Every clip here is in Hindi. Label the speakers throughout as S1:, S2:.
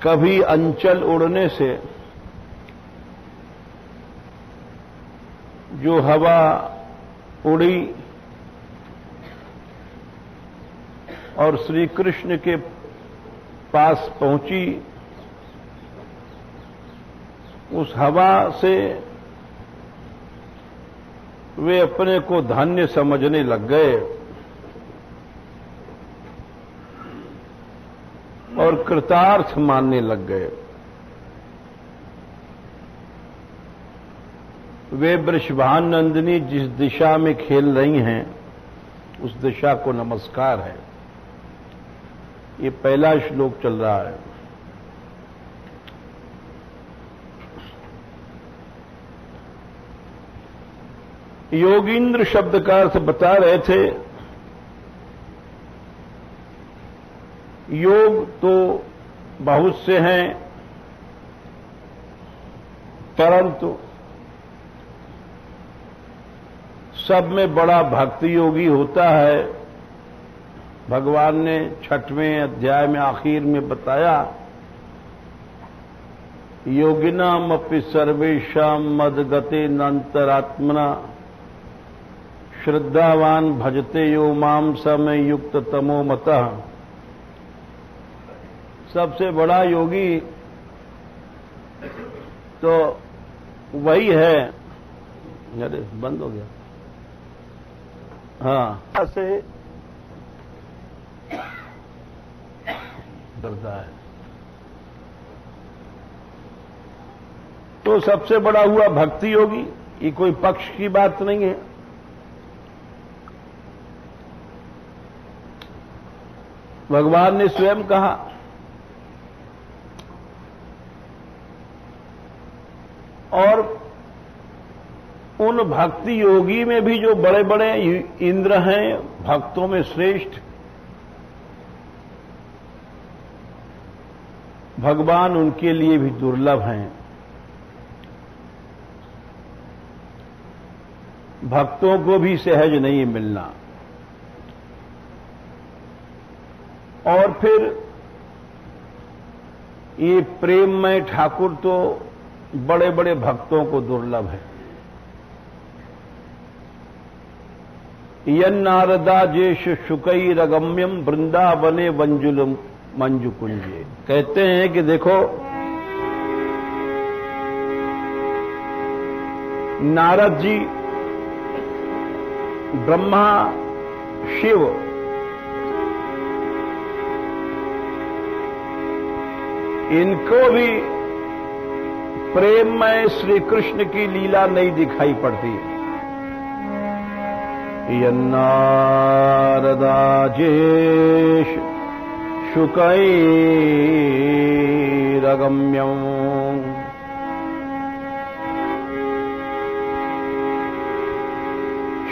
S1: कभी अंचल उड़ने से जो हवा उड़ी और श्री कृष्ण के पास पहुंची, उस हवा से वे अपने को धन्य समझने लग गए और कृतार्थ मानने लग गए। वे वृषभानंदिनी जिस दिशा में खेल रही हैं, उस दिशा को नमस्कार है। ये पहला श्लोक चल रहा है। योगींद्र शब्द का अर्थ बता रहे थे। योग तो बहुत से हैं, परंतु सब में बड़ा भक्ति योगी होता है। भगवान ने 6वें अध्याय में आखिर में बताया, योगिनामपि सर्वेषां मद्गतेनान्तरात्मना श्रद्धावान भजते यो माम समय युक्त तमो मतः। सबसे बड़ा योगी तो वही है। अरे बंद हो गया। हाँ, से डरता है। तो सबसे बड़ा हुआ भक्ति योगी। ये कोई पक्ष की बात नहीं है। भगवान ने स्वयं कहा, और उन भक्ति योगी में भी जो बड़े बड़े इंद्र हैं, भक्तों में श्रेष्ठ, भगवान उनके लिए भी दुर्लभ हैं। भक्तों को भी सहज नहीं मिलना। और फिर ये प्रेममय ठाकुर तो बड़े बड़े भक्तों को दुर्लभ है। यन्नारदा जेष शुकैरगम्यम वृंदावने वंजुलम मंजुकुंजे। कहते हैं कि देखो, नारद जी, ब्रह्मा, शिव, इनको भी प्रेम में श्री कृष्ण की लीला नहीं दिखाई पड़ती। यन्नारदाजेश शुकैरगम्यम्।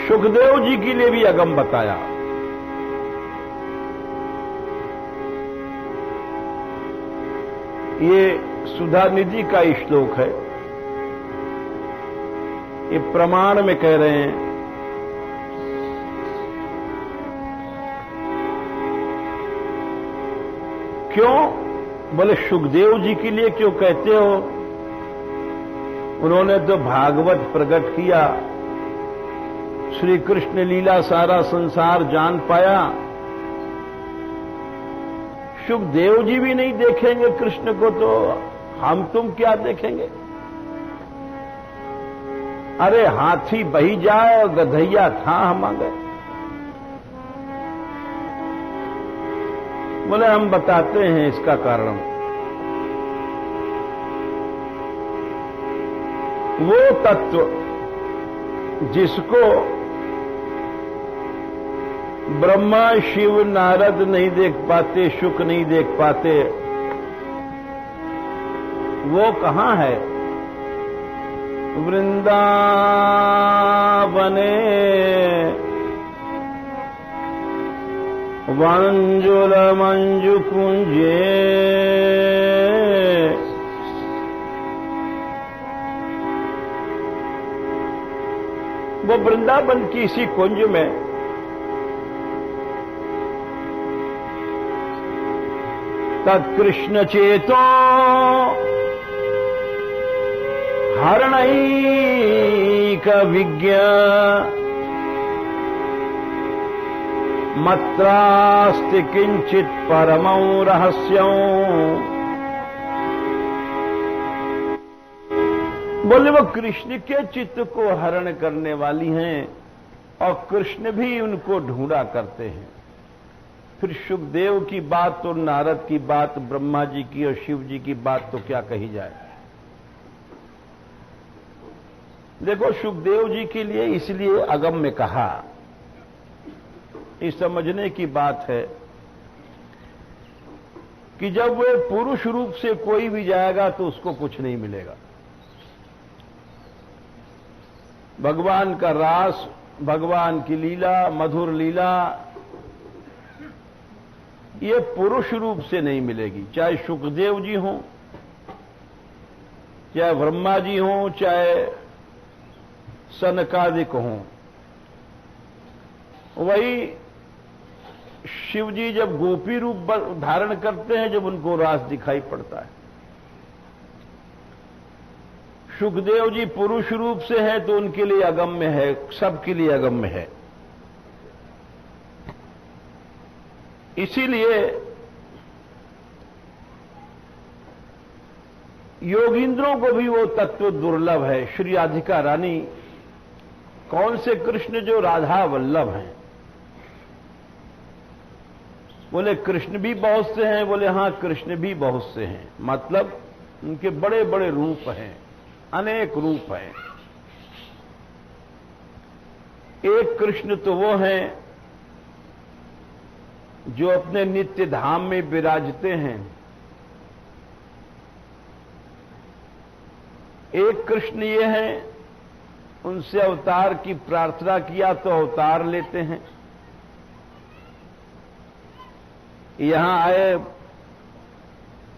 S1: सुखदेव जी के लिए भी अगम बताया। ये सुधा निधि का श्लोक है। ये प्रमाण में कह रहे हैं। क्यों? बोले सुखदेव जी के लिए क्यों कहते हो? उन्होंने तो भागवत प्रकट किया, श्री कृष्ण लीला सारा संसार जान पाया। सुखदेव जी भी नहीं देखेंगे कृष्ण को तो हम तुम क्या देखेंगे? अरे हाथी बही जाए और गधैया था हम गए। बोले हम बताते हैं इसका कारण। वो तत्व जिसको ब्रह्मा, शिव, नारद नहीं देख पाते, शुक नहीं देख पाते, वो कहां है? वृंदावने वंजुल मंजु कुंजे। वो वृंदावन की इसी कुंज में तत्कृष्ण चेतो हरणैक विज्ञ मत्रास्ति किंचित परमं रहस्यं। बोले वो कृष्ण के चित्त को हरण करने वाली हैं और कृष्ण भी उनको ढूंढा करते हैं। फिर सुखदेव की बात और नारद की बात, ब्रह्मा जी की और शिव जी की बात तो क्या कही जाए। देखो सुखदेव जी के लिए इसलिए अगम्य कहा, इस समझने की बात है कि जब वे पुरुष रूप से कोई भी जाएगा तो उसको कुछ नहीं मिलेगा। भगवान का रास, भगवान की लीला, मधुर लीला, ये पुरुष रूप से नहीं मिलेगी। चाहे सुखदेव जी हों, चाहे ब्रह्मा जी हों, चाहे सनकादिक हों। वही शिव जी जब गोपी रूप धारण करते हैं, जब उनको रास दिखाई पड़ता है। सुखदेव जी पुरुष रूप से है तो उनके लिए अगम्य है, सबके लिए अगम्य है। इसीलिए योगींद्रों को भी वो तत्व दुर्लभ है। श्री राधिका रानी कौन से कृष्ण, जो राधा वल्लभ हैं। बोले कृष्ण भी बहुत से हैं। बोले हां, कृष्ण भी बहुत से हैं, मतलब उनके बड़े बड़े रूप हैं, अनेक रूप हैं। एक कृष्ण तो वो हैं जो अपने नित्य धाम में विराजते हैं। एक कृष्ण ये हैं, उनसे अवतार की प्रार्थना किया तो अवतार लेते हैं। यहां आए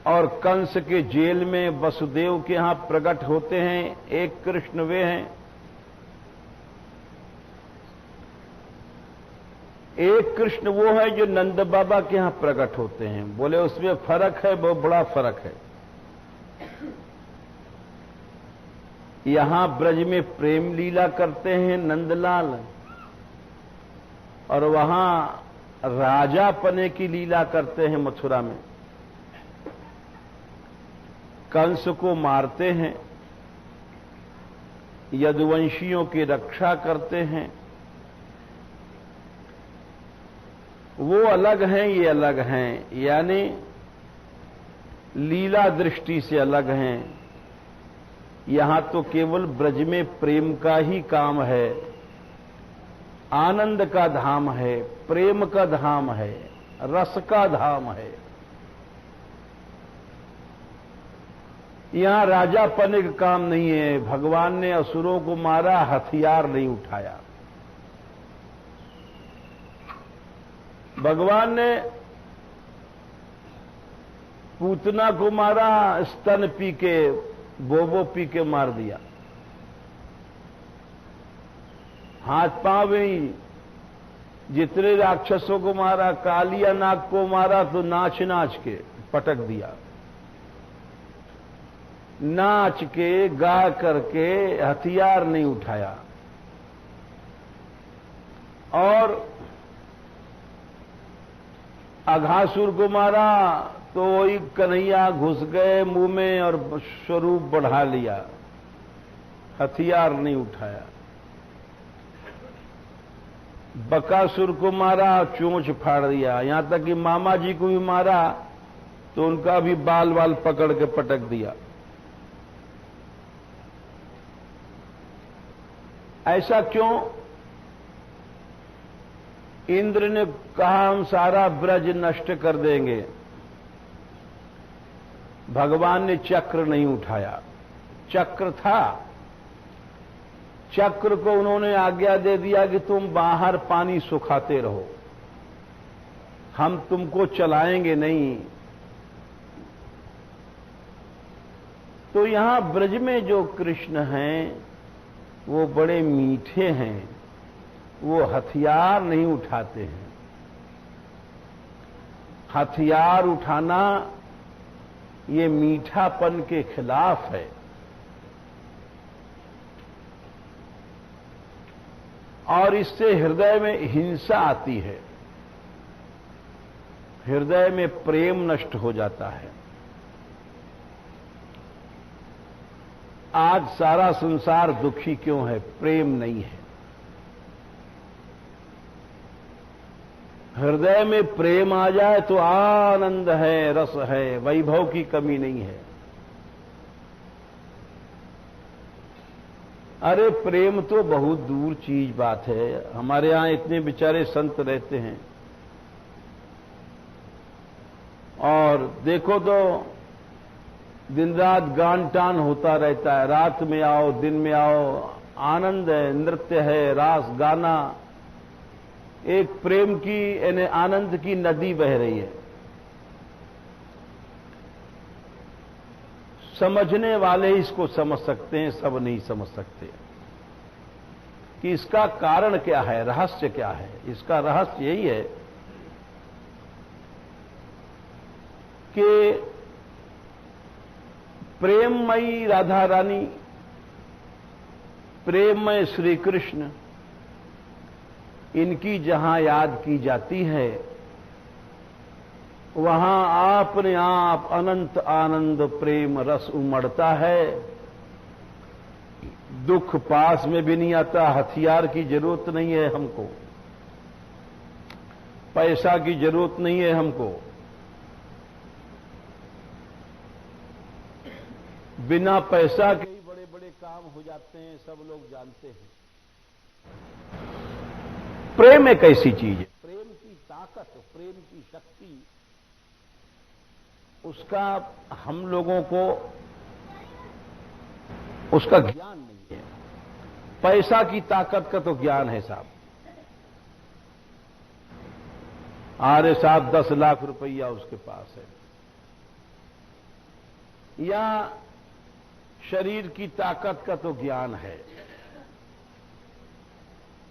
S1: और कंस के जेल में वसुदेव के यहां प्रकट होते हैं। एक कृष्ण वे हैं। एक कृष्ण वो है जो नंद बाबा के यहां प्रकट होते हैं। बोले उसमें फर्क है, बहुत बड़ा फर्क है। यहां ब्रज में प्रेम लीला करते हैं नंदलाल, और वहां राजा पने की लीला करते हैं मथुरा में। कंस को मारते हैं, यदुवंशियों की रक्षा करते हैं। वो अलग हैं, ये अलग हैं, यानी लीला दृष्टि से अलग हैं। यहां तो केवल ब्रज में प्रेम का ही काम है, आनंद का धाम है, प्रेम का धाम है, रस का धाम है। यहां राजा पने का काम नहीं है। भगवान ने असुरों को मारा, हथियार नहीं उठाया। भगवान ने पूतना को मारा, स्तन पी के, बोबो पी के मार दिया। हाथ पांव में जितने राक्षसों को मारा, कालिया नाग को मारा तो नाच नाच के पटक दिया। नाच के, गा करके हथियार नहीं उठाया। और अघासुर को मारा तो वही कन्हैया घुस गए मुंह में और स्वरूप बढ़ा लिया, हथियार नहीं उठाया। बकासुर को मारा, चोंच फाड़ दिया। यहां तक कि मामा जी को भी मारा तो उनका भी बाल बाल पकड़ के पटक दिया। ऐसा क्यों? इंद्र ने कहा हम सारा ब्रज नष्ट कर देंगे। भगवान ने चक्र नहीं उठाया। चक्र था, चक्र को उन्होंने आज्ञा दे दिया कि तुम बाहर पानी सुखाते रहो, हम तुमको चलाएंगे नहीं। तो यहां ब्रज में जो कृष्ण हैं वो बड़े मीठे हैं, वो हथियार नहीं उठाते हैं। हथियार उठाना ये मीठापन के खिलाफ है। और इससे हृदय में हिंसा आती है, हृदय में प्रेम नष्ट हो जाता है। आज सारा संसार दुखी क्यों है? प्रेम नहीं है। हृदय में प्रेम आ जाए तो आनंद है, रस है, वैभव की कमी नहीं है। अरे प्रेम तो बहुत दूर चीज बात है। हमारे यहां इतने बेचारे संत रहते हैं और देखो तो दिन रात गान टान होता रहता है। रात में आओ, दिन में आओ, आनंद है, नृत्य है, रास गाना, एक प्रेम की यानी आनंद की नदी बह रही है। समझने वाले इसको समझ सकते हैं, सब नहीं समझ सकते कि इसका कारण क्या है, रहस्य क्या है। इसका रहस्य यही है कि प्रेममयी राधा रानी, प्रेममय श्री कृष्ण, इनकी जहां याद की जाती है वहां अपने आप अनंत आनंद प्रेम रस उमड़ता है। दुख पास में भी नहीं आता। हथियार की जरूरत नहीं है हमको, पैसा की जरूरत नहीं है हमको। बिना पैसा के ही बड़े बड़े काम हो जाते हैं, सब लोग जानते हैं। प्रेम एक ऐसी चीज है, प्रेम की ताकत, प्रेम की शक्ति, उसका हम लोगों को उसका ज्ञान नहीं है। पैसा की ताकत का तो ज्ञान है साहब। अरे साहब 10 लाख रुपया उसके पास है। या शरीर की ताकत का तो ज्ञान है,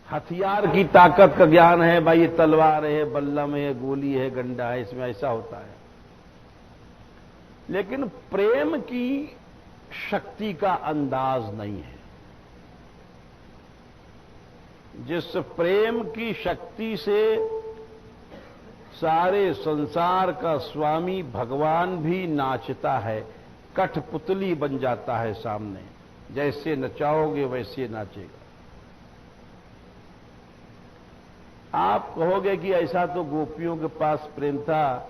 S1: हथियार की ताकत का ज्ञान है। भाई ये तलवार है, बल्लम है, गोली है, गंडा है, इसमें ऐसा होता है। लेकिन प्रेम की शक्ति का अंदाज नहीं है। जिस प्रेम की शक्ति से सारे संसार का स्वामी भगवान भी नाचता है, कठपुतली बन जाता है सामने, जैसे नचाओगे वैसे नाचेगा। आप कहोगे कि ऐसा तो गोपियों के पास प्रेम था,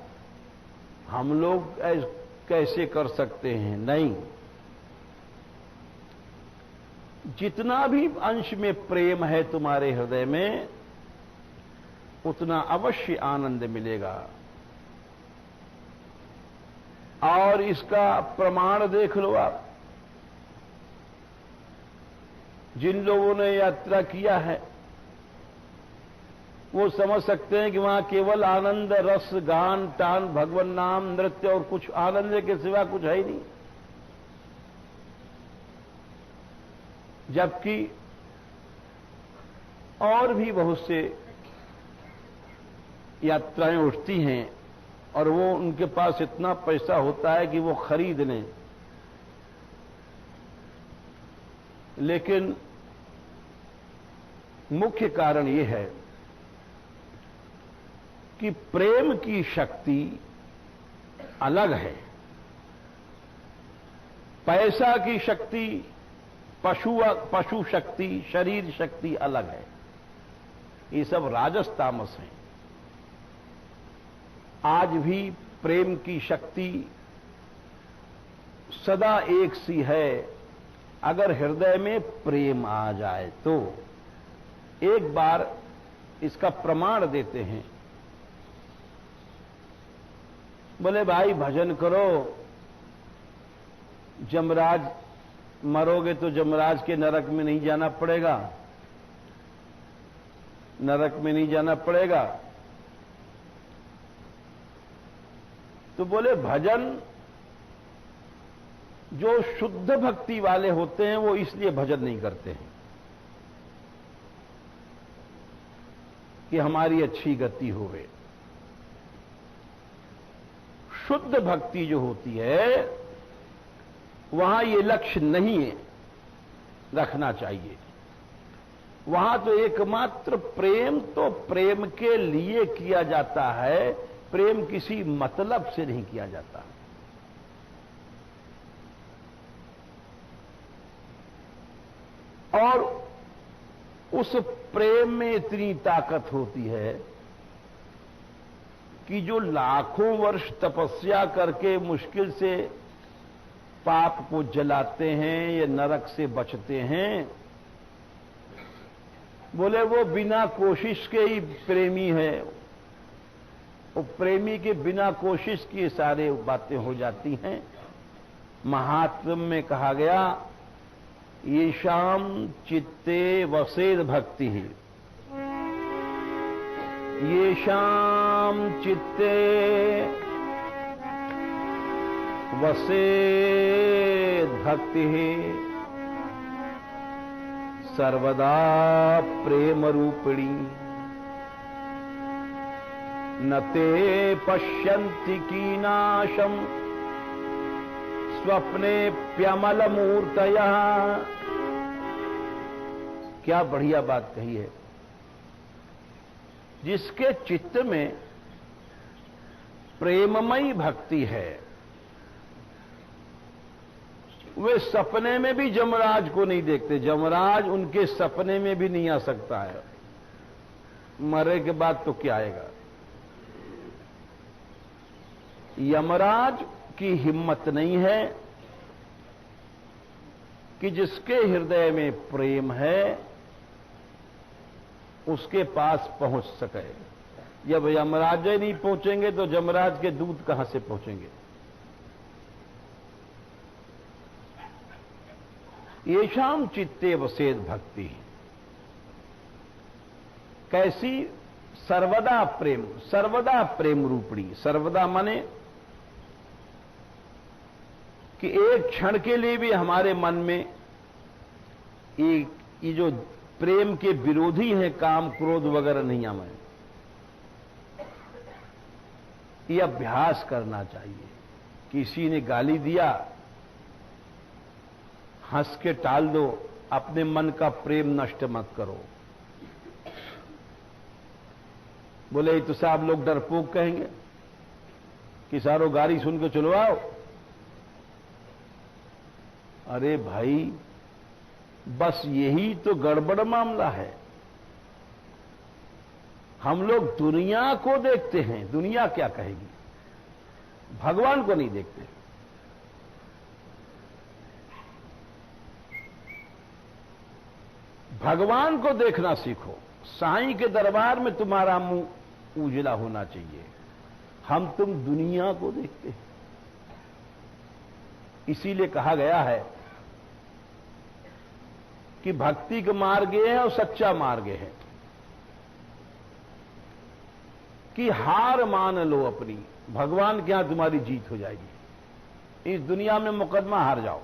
S1: हम लोग कैसे कर सकते हैं? नहीं, जितना भी अंश में प्रेम है तुम्हारे हृदय में, उतना अवश्य आनंद मिलेगा। और इसका प्रमाण देख लो आप। जिन लोगों ने यात्रा किया है वो समझ सकते हैं कि वहां केवल आनंद, रस, गान, टान, भगवान नाम, नृत्य और कुछ आनंद के सिवा कुछ है ही नहीं। जबकि और भी बहुत से यात्राएं उठती हैं और वो उनके पास इतना पैसा होता है कि वो खरीद लें, लेकिन मुख्य कारण ये है कि प्रेम की शक्ति अलग है। पैसा की शक्ति, पशु शक्ति, शरीर शक्ति अलग है। ये सब राजस तामस हैं। आज भी प्रेम की शक्ति सदा एक सी है। अगर हृदय में प्रेम आ जाए तो एक बार इसका प्रमाण देते हैं। बोले भाई भजन करो, जमराज, मरोगे तो जमराज के नरक में नहीं जाना पड़ेगा, नरक में नहीं जाना पड़ेगा। तो बोले भजन जो शुद्ध भक्ति वाले होते हैं वो इसलिए भजन नहीं करते हैं कि हमारी अच्छी गति होवे। शुद्ध भक्ति जो होती है वहां ये लक्ष्य नहीं रखना चाहिए। वहां तो एकमात्र प्रेम तो प्रेम के लिए किया जाता है, प्रेम किसी मतलब से नहीं किया जाता। और उस प्रेम में इतनी ताकत होती है कि जो लाखों वर्ष तपस्या करके मुश्किल से पाप को जलाते हैं या नरक से बचते हैं, बोले वो बिना कोशिश के ही प्रेमी है। वो प्रेमी के बिना कोशिश की सारे बातें हो जाती हैं। महात्म्य में कहा गया, येषाम चित्ते वसेद भक्ति ही, येषाम चित्ते वसेद भक्ति ही सर्वदा प्रेम रूपिणी न ते पश्यन्ति कीनाशम स्वप्नेप्यमल मूर्तया। क्या बढ़िया बात कही है। जिसके चित्त में प्रेममयी भक्ति है वे सपने में भी जमराज को नहीं देखते। जमराज उनके सपने में भी नहीं आ सकता है। मरे के बाद तो क्या आएगा। यमराज की हिम्मत नहीं है कि जिसके हृदय में प्रेम है उसके पास पहुंच सके। जब यमराज नहीं पहुंचेंगे तो जमराज के दूत कहां से पहुंचेंगे। येषाम चित्ते वसेद भक्ति, कैसी सर्वदा प्रेम, सर्वदा प्रेम रूपणी। सर्वदा माने कि एक क्षण के लिए भी हमारे मन में ये जो प्रेम के विरोधी हैं काम क्रोध वगैरह नहीं आवे। ये अभ्यास करना चाहिए। किसी ने गाली दिया, हंस के टाल दो, अपने मन का प्रेम नष्ट मत करो। बोले तो साहब लोग डरपोक कहेंगे कि सारों गाड़ी सुन के चलो आओ। अरे भाई बस यही तो गड़बड़ मामला है। हम लोग दुनिया को देखते हैं, दुनिया क्या कहेगी, भगवान को नहीं देखते। भगवान को देखना सीखो। साईं के दरबार में तुम्हारा मुंह उजला होना चाहिए। हम तुम दुनिया को देखते हैं। इसीलिए कहा गया है कि भक्ति का मार्ग है और सच्चा मार्ग है कि हार मान लो अपनी, भगवान के यहां तुम्हारी जीत हो जाएगी। इस दुनिया में मुकदमा हार जाओ।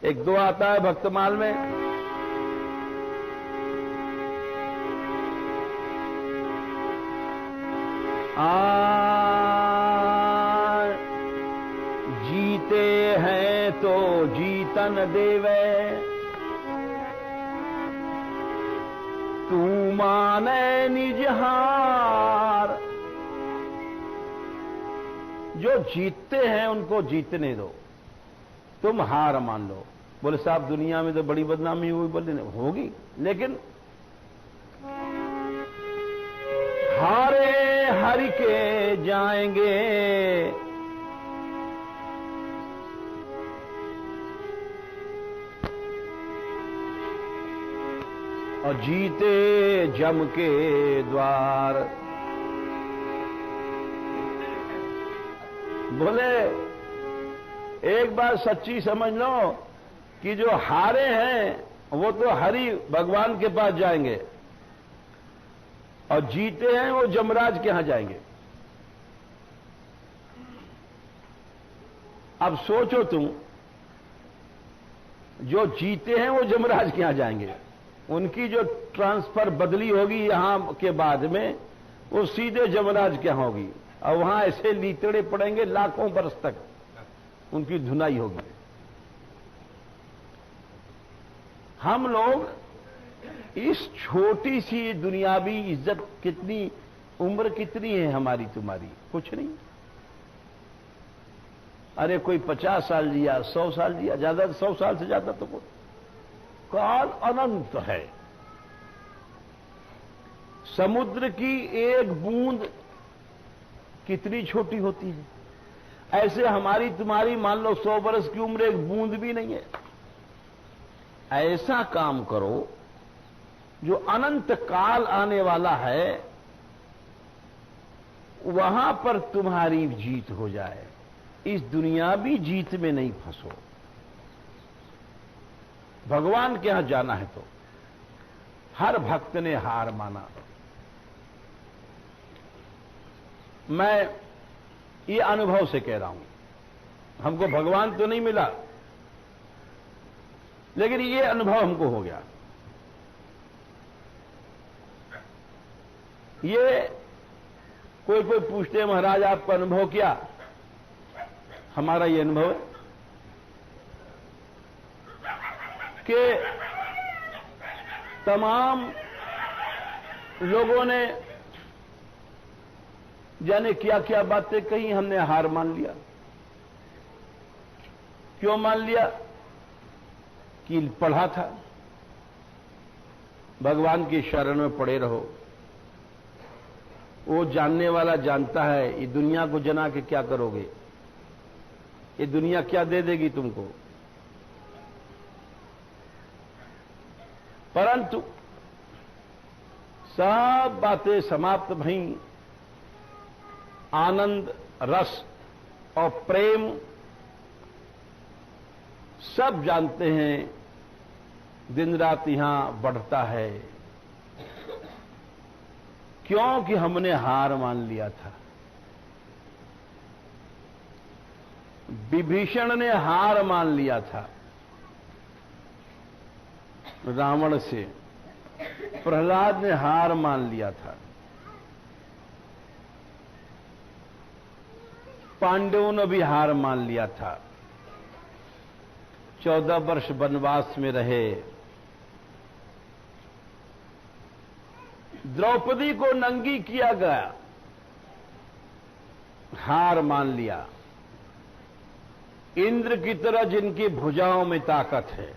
S1: एक दो आता है भक्तमाल में, जीते हैं तो जीतन देवे, तू माने निज हार। जो जीतते हैं उनको जीतने दो, तुम हार मान लो। बोले साहब दुनिया में तो बड़ी बदनामी हुई। बोले होगी, लेकिन हारे हरि के जाएंगे, और जीते जम के द्वार। बोले एक बात सच्ची समझ लो कि जो हारे हैं वो तो हरि भगवान के पास जाएंगे, और जीते हैं वो जमराज के यहां जाएंगे। अब सोचो तुम, जो जीते हैं वो जमराज के यहां जाएंगे, उनकी जो ट्रांसफर बदली होगी यहां के बाद में वो सीधे जमराज के यहां होगी। और वहां ऐसे लीतड़े पड़ेंगे लाखों बरस तक उनकी धुनाई होगी। हम लोग इस छोटी सी दुनियावी इज्जत, कितनी उम्र कितनी है हमारी तुम्हारी? कुछ नहीं। अरे कोई 50 साल जिया, 100 साल जिया, ज्यादा 100 साल से ज्यादा तो काल अनंत है। समुद्र की एक बूंद कितनी छोटी होती है, ऐसे हमारी तुम्हारी मान लो 100 वर्ष की उम्र एक बूंद भी नहीं है। ऐसा काम करो जो अनंत काल आने वाला है वहां पर तुम्हारी जीत हो जाए। इस दुनियावी जीत में नहीं फंसो। भगवान के यहां जाना है तो हर भक्त ने हार माना। मैं ये अनुभव से कह रहा हूं। हमको भगवान तो नहीं मिला, लेकिन ये अनुभव हमको हो गया। ये कोई पूछते हैं महाराज आपका अनुभव क्या? हमारा ये अनुभव है कि तमाम लोगों ने जाने क्या क्या बातें कही, हमने हार मान लिया। क्यों मान लिया? कि पढ़ा था, भगवान की शरण में पड़े रहो। वो जानने वाला जानता है, ये दुनिया को जना के क्या करोगे, ये दुनिया क्या दे देगी तुमको। परंतु सब बातें समाप्त भई, आनंद रस और प्रेम सब जानते हैं दिन रात यहां बढ़ता है। क्योंकि हमने हार मान लिया था। विभीषण ने हार मान लिया था रावण से, प्रहलाद ने हार मान लिया था, पांडवों ने भी हार मान लिया था। 14 वर्ष वनवास में रहे। द्रौपदी को नंगी किया गया, हार मान लिया। इंद्र की तरह जिनकी भुजाओं में ताकत है,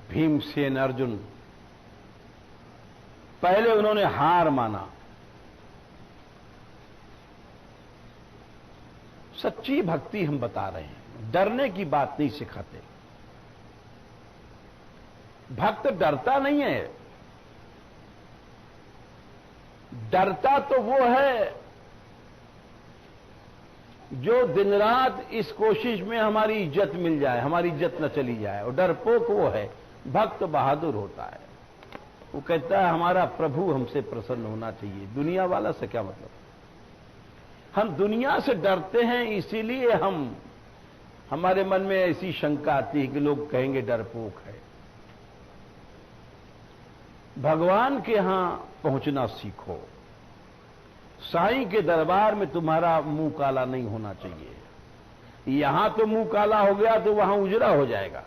S1: भीमसेन अर्जुन, पहले उन्होंने हार माना। सच्ची भक्ति हम बता रहे हैं, डरने की बात नहीं सिखाते। भक्त डरता नहीं है। डरता तो वो है जो दिन रात इस कोशिश में हमारी इज्जत मिल जाए, हमारी इज्जत न चली जाए। और डरपोक वो है। भक्त बहादुर होता है, वो कहता है हमारा प्रभु हमसे प्रसन्न होना चाहिए, दुनिया वाला से क्या मतलब। हम दुनिया से डरते हैं, इसीलिए हमारे मन में ऐसी शंका आती है कि लोग कहेंगे डरपोक है। भगवान के यहां पहुंचना सीखो। साईं के दरबार में तुम्हारा मुंह काला नहीं होना चाहिए। यहां तो मुंह काला हो गया तो वहां उजरा हो जाएगा।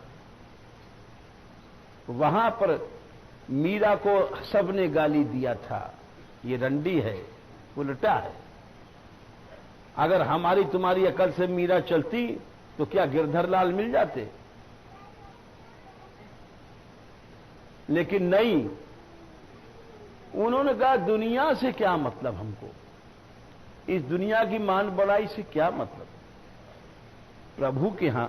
S1: वहां पर मीरा को सबने गाली दिया था, ये रंडी है, उल्टा है। अगर हमारी तुम्हारी अकल से मीरा चलती तो क्या गिरधर लाल मिल जाते? लेकिन नहीं, उन्होंने कहा दुनिया से क्या मतलब, हमको इस दुनिया की मान बढ़ाई से क्या मतलब। प्रभु के यहां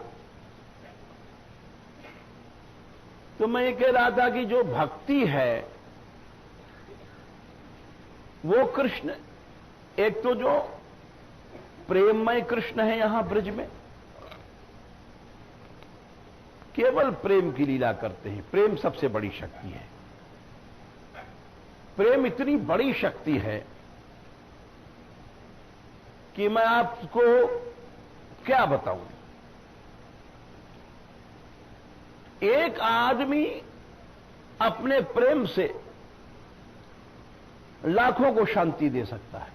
S1: तो मैं ये कह रहा था कि जो भक्ति है वो कृष्ण, एक तो जो प्रेममय कृष्ण है यहां ब्रज में, केवल प्रेम की लीला करते हैं। प्रेम सबसे बड़ी शक्ति है। प्रेम इतनी बड़ी शक्ति है कि मैं आपको क्या बताऊं। एक आदमी अपने प्रेम से लाखों को शांति दे सकता है।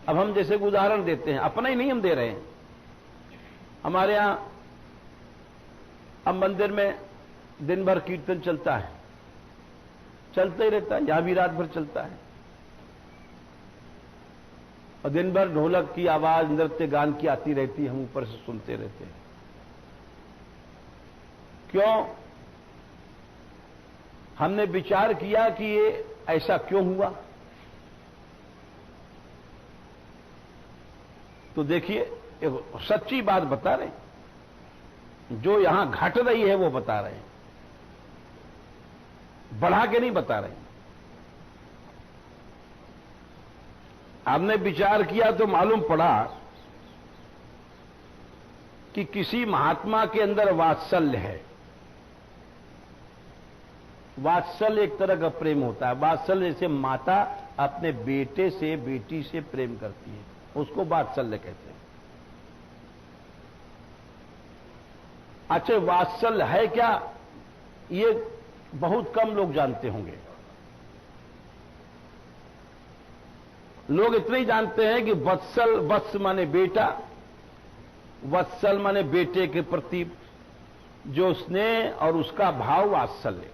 S1: अब हम जैसे उदाहरण देते हैं, अपना ही नहीं हम दे रहे हैं। हमारे यहां अब मंदिर में दिन भर कीर्तन चलता है, चलता ही रहता है, यहां भी रात भर चलता है, और दिन भर ढोलक की आवाज, नृत्य गान की आती रहती है, हम ऊपर से सुनते रहते हैं। क्यों? हमने विचार किया कि ये ऐसा क्यों हुआ। तो देखिए, एक सच्ची बात बता रहे हैं, जो यहां घट रही है वो बता रहे हैं, बढ़ा के नहीं बता रहे हैं। हमने विचार किया तो मालूम पड़ा कि किसी महात्मा के अंदर वात्सल्य है। वात्सल्य एक तरह का प्रेम होता है। वात्सल्य जैसे माता अपने बेटे से, बेटी से प्रेम करती है, उसको वात्सल्य कहते हैं। अच्छा, वात्सल्य है क्या, ये बहुत कम लोग जानते होंगे। लोग इतना ही जानते हैं कि वत्सल, वत्स माने बेटा, वत्सल माने बेटे के प्रति जो स्नेह और उसका भाव वात्सल्य।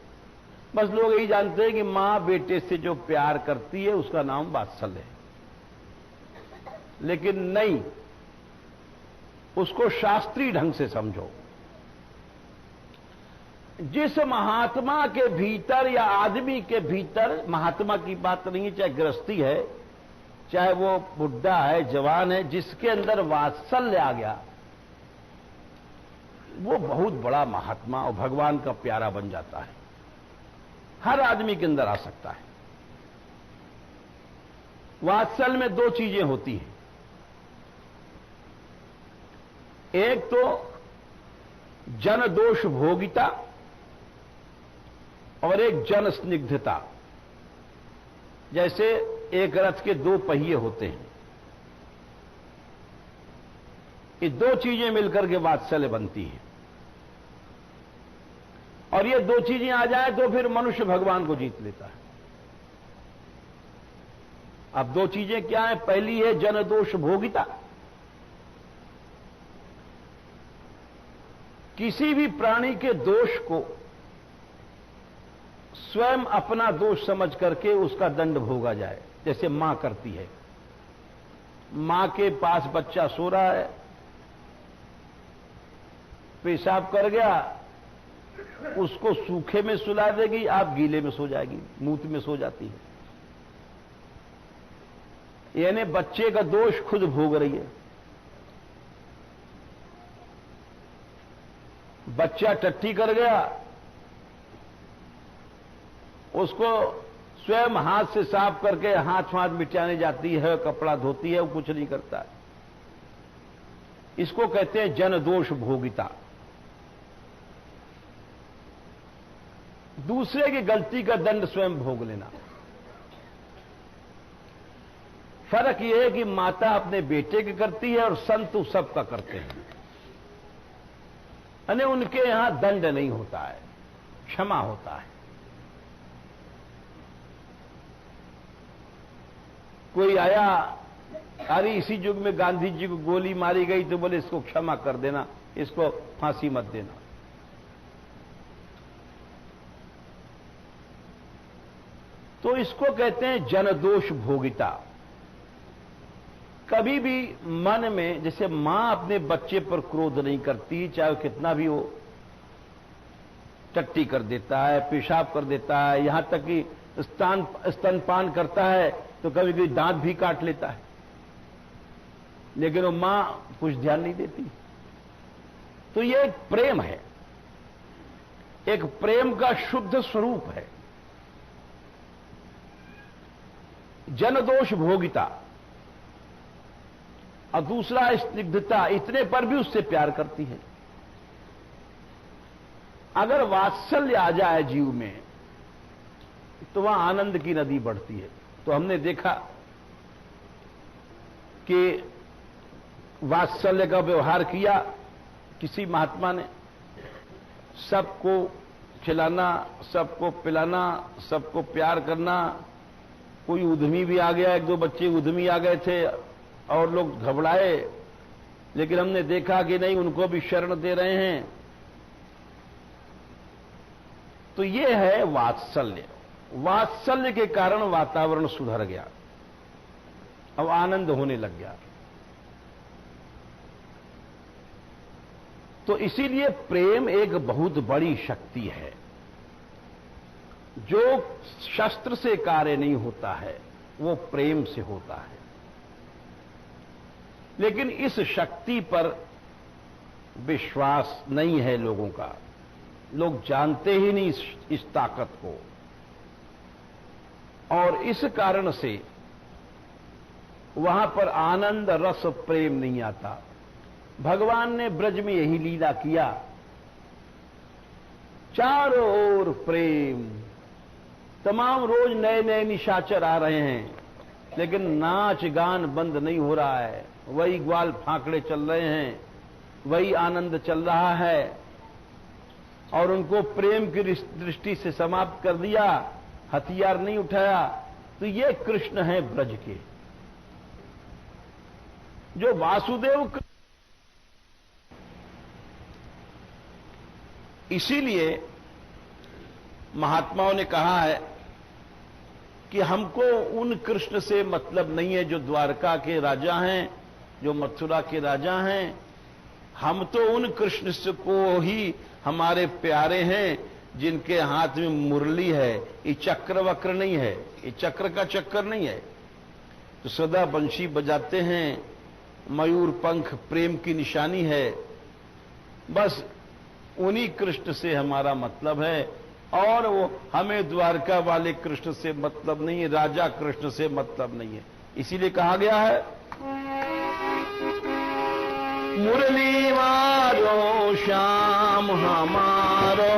S1: बस लोग यही जानते हैं कि मां बेटे से जो प्यार करती है उसका नाम वात्सल्य है। लेकिन नहीं, उसको शास्त्रीय ढंग से समझो। जिस महात्मा के भीतर या आदमी के भीतर, महात्मा की बात नहीं है, चाहे गृहस्थी है, चाहे वो बुढ़ा है, जवान है, जिसके अंदर वात्सल्य आ गया, वो बहुत बड़ा महात्मा और भगवान का प्यारा बन जाता है। हर आदमी के अंदर आ सकता है। वात्सल्य में दो चीजें होती हैं, एक तो जन दोष भोगिता और एक जन स्निग्धता। जैसे एक रथ के दो पहिए होते हैं, ये दो चीजें मिलकर के वात्सल्य बनती है, और ये दो चीजें आ जाए तो फिर मनुष्य भगवान को जीत लेता है। अब दो चीजें क्या है? पहली है जन दोष भोगिता। किसी भी प्राणी के दोष को स्वयं अपना दोष समझ करके उसका दंड भोगा जाए, जैसे मां करती है। मां के पास बच्चा सो रहा है, पेशाब कर गया, उसको सूखे में सुला देगी, आप गीले में सो जाएगी, मूत में सो जाती है। यानी बच्चे का दोष खुद भोग रही है। बच्चा टट्टी कर गया, उसको स्वयं हाथ से साफ करके हाथ वाथ मिटाने जाती है, कपड़ा धोती है, वो कुछ नहीं करता है। इसको कहते हैं जन दोष भोगिता। दूसरे की गलती का दंड स्वयं भोग लेना। फर्क यह है कि माता अपने बेटे की करती है और संत सबका करते हैं, यानी उनके यहां दंड नहीं होता है, क्षमा होता है। कोई आया, अरे इसी युग में गांधी जी को गोली मारी गई तो बोले इसको क्षमा कर देना, इसको फांसी मत देना। तो इसको कहते हैं जनदोष भोगिता। कभी भी मन में, जैसे मां अपने बच्चे पर क्रोध नहीं करती, चाहे वो कितना भी हो, टट्टी कर देता है, पेशाब कर देता है, यहां तक कि स्तनपान करता है तो कभी कभी दांत भी काट लेता है, लेकिन वो मां कुछ ध्यान नहीं देती। तो ये एक प्रेम है, एक प्रेम का शुद्ध स्वरूप है। जनदोष भोगिता और दूसरा स्निग्धता, इतने पर भी उससे प्यार करती है। अगर वात्सल्य आ जाए जीव में तो वहां आनंद की नदी बढ़ती है। तो हमने देखा कि वात्सल्य का व्यवहार किया किसी महात्मा ने, सबको खिलाना, सबको पिलाना, सबको प्यार करना, कोई उद्यमी भी आ गया, एक दो बच्चे उद्यमी आ गए थे और लोग घबराए, लेकिन हमने देखा कि नहीं, उनको भी शरण दे रहे हैं। तो ये है वात्सल्य। वात्सल्य के कारण वातावरण सुधर गया, अब आनंद होने लग गया। तो इसीलिए प्रेम एक बहुत बड़ी शक्ति है। जो शस्त्र से कार्य नहीं होता है वो प्रेम से होता है। लेकिन इस शक्ति पर विश्वास नहीं है लोगों का, लोग जानते ही नहीं इस ताकत को, और इस कारण से वहां पर आनंद रस प्रेम नहीं आता। भगवान ने ब्रज में यही लीला किया, चारों ओर प्रेम, तमाम रोज नए नए निशाचर आ रहे हैं, लेकिन नाच गान बंद नहीं हो रहा है, वही ग्वाल फांकड़े चल रहे हैं, वही आनंद चल रहा है, और उनको प्रेम की दृष्टि से समाप्त कर दिया, हथियार नहीं उठाया। तो ये कृष्ण हैं ब्रज के, जो वासुदेव। इसीलिए महात्माओं ने कहा है कि हमको उन कृष्ण से मतलब नहीं है जो द्वारका के राजा हैं, जो मथुरा के राजा हैं। हम तो उन कृष्ण से को ही हमारे प्यारे हैं जिनके हाथ में मुरली है। ये चक्र वक्र नहीं है, ये चक्र का चक्कर नहीं है। तो सदा बंशी बजाते हैं, मयूर पंख प्रेम की निशानी है। बस उन्हीं कृष्ण से हमारा मतलब है, और वो हमें द्वारका वाले कृष्ण से मतलब नहीं है, राजा कृष्ण से मतलब नहीं है। इसीलिए कहा गया है, मुरली मारो श्याम हमारो,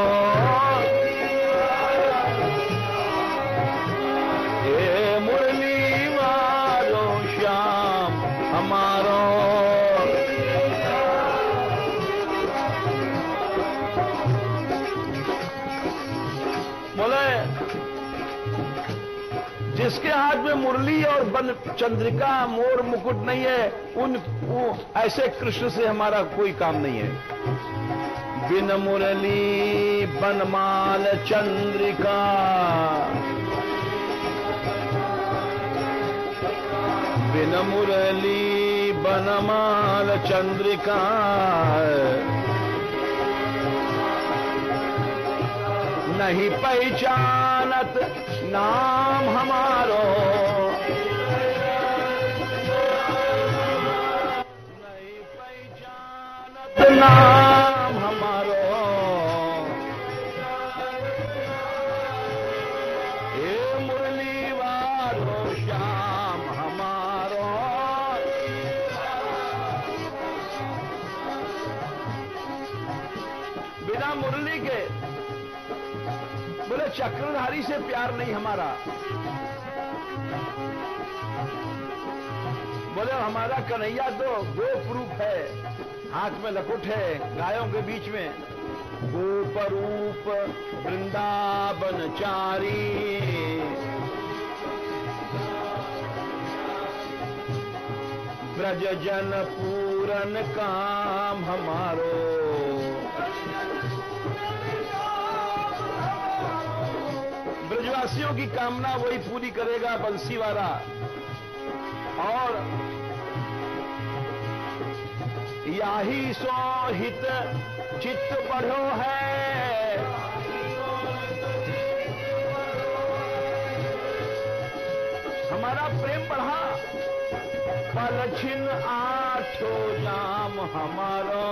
S1: ये मुरली मारो श्याम हमारो। बोले जिसके हाथ में मुरली और बन चंद्रिका मोर मुकुट नहीं है, ऐसे कृष्ण से हमारा कोई काम नहीं है। बिन मुरली बनमाल चंद्रिका, बिन मुरली बनमाल चंद्रिका, नहीं पहचानत नाम हमारो, नहीं पहचानत नाम हमारो। हे मुरली वारो श्याम हमारो, बिना मुरली के बोले चक्रधारी से प्यार नहीं हमारा। बोले हमारा कन्हैया तो गोप रूप है, हाथ में लकुट है, गायों के बीच में गोप रूप वृंदावन चारी, ब्रज जन पूरन काम हमारो। ब्रजवासियों की कामना वही पूरी करेगा बंसी वाला। और याही सो हित चित्त बढ़ो है, हमारा प्रेम बढ़ा। पल छिन आठो जाम हमारो,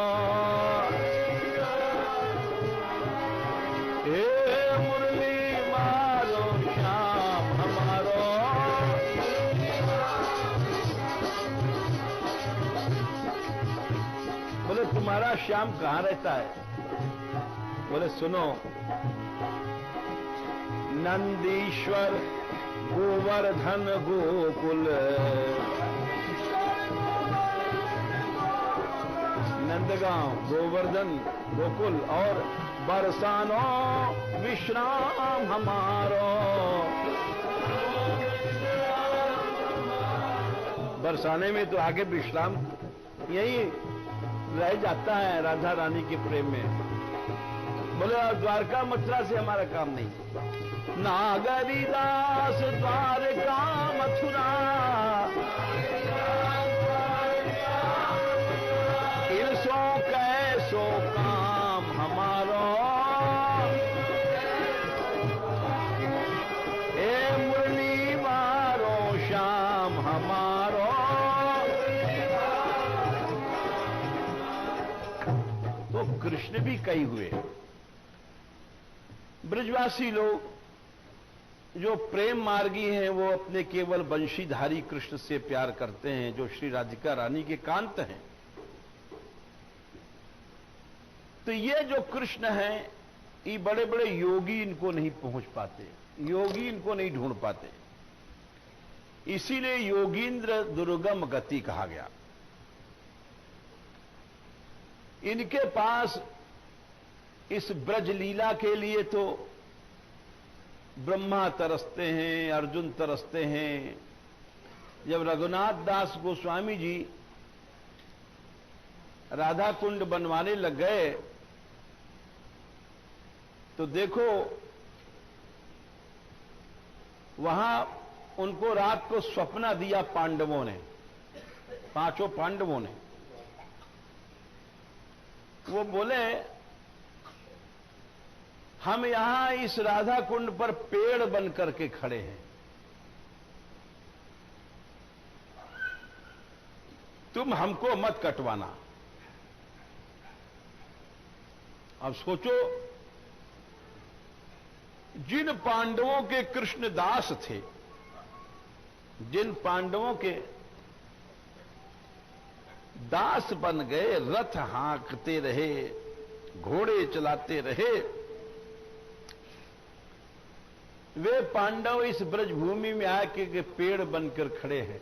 S1: तुम्हारा श्याम कहां रहता है? बोले सुनो, नंदीश्वर गोवर्धन गोकुल, नंदगांव गोवर्धन गोकुल और बरसानो विश्राम हमारो। बरसाने में तो आगे विश्राम यही रह जाता है राधा रानी के प्रेम में। बोले द्वारका मथुरा से हमारा काम नहीं। नागरी दास द्वारका मथुरा, इनसो कैसो काम हमारो, ए मुरली मारो श्याम हमारो। तो कृष्ण भी कई हुए। ब्रजवासी लोग जो प्रेम मार्गी हैं वो अपने केवल वंशीधारी कृष्ण से प्यार करते हैं, जो श्री राधिका रानी के कांत हैं। तो ये जो कृष्ण हैं, ये बड़े बड़े योगी इनको नहीं पहुंच पाते, योगी इनको नहीं ढूंढ पाते। इसीलिए योगींद्र दुर्गम गति कहा गया। इनके पास इस ब्रज लीला के लिए तो ब्रह्मा तरसते हैं, अर्जुन तरसते हैं। जब रघुनाथ दास गोस्वामी जी राधा कुंड बनवाने लग गए तो देखो वहां उनको रात को स्वप्न दिया पांडवों ने, पांचों पांडवों ने। वो बोले हम यहां इस राधा कुंड पर पेड़ बन करके खड़े हैं, तुम हमको मत कटवाना। अब सोचो, जिन पांडवों के कृष्ण दास थे, जिन पांडवों के दास बन गए, रथ हाँकते रहे, घोड़े चलाते रहे, वे पांडव इस ब्रजभूमि में आके पेड़ बनकर खड़े हैं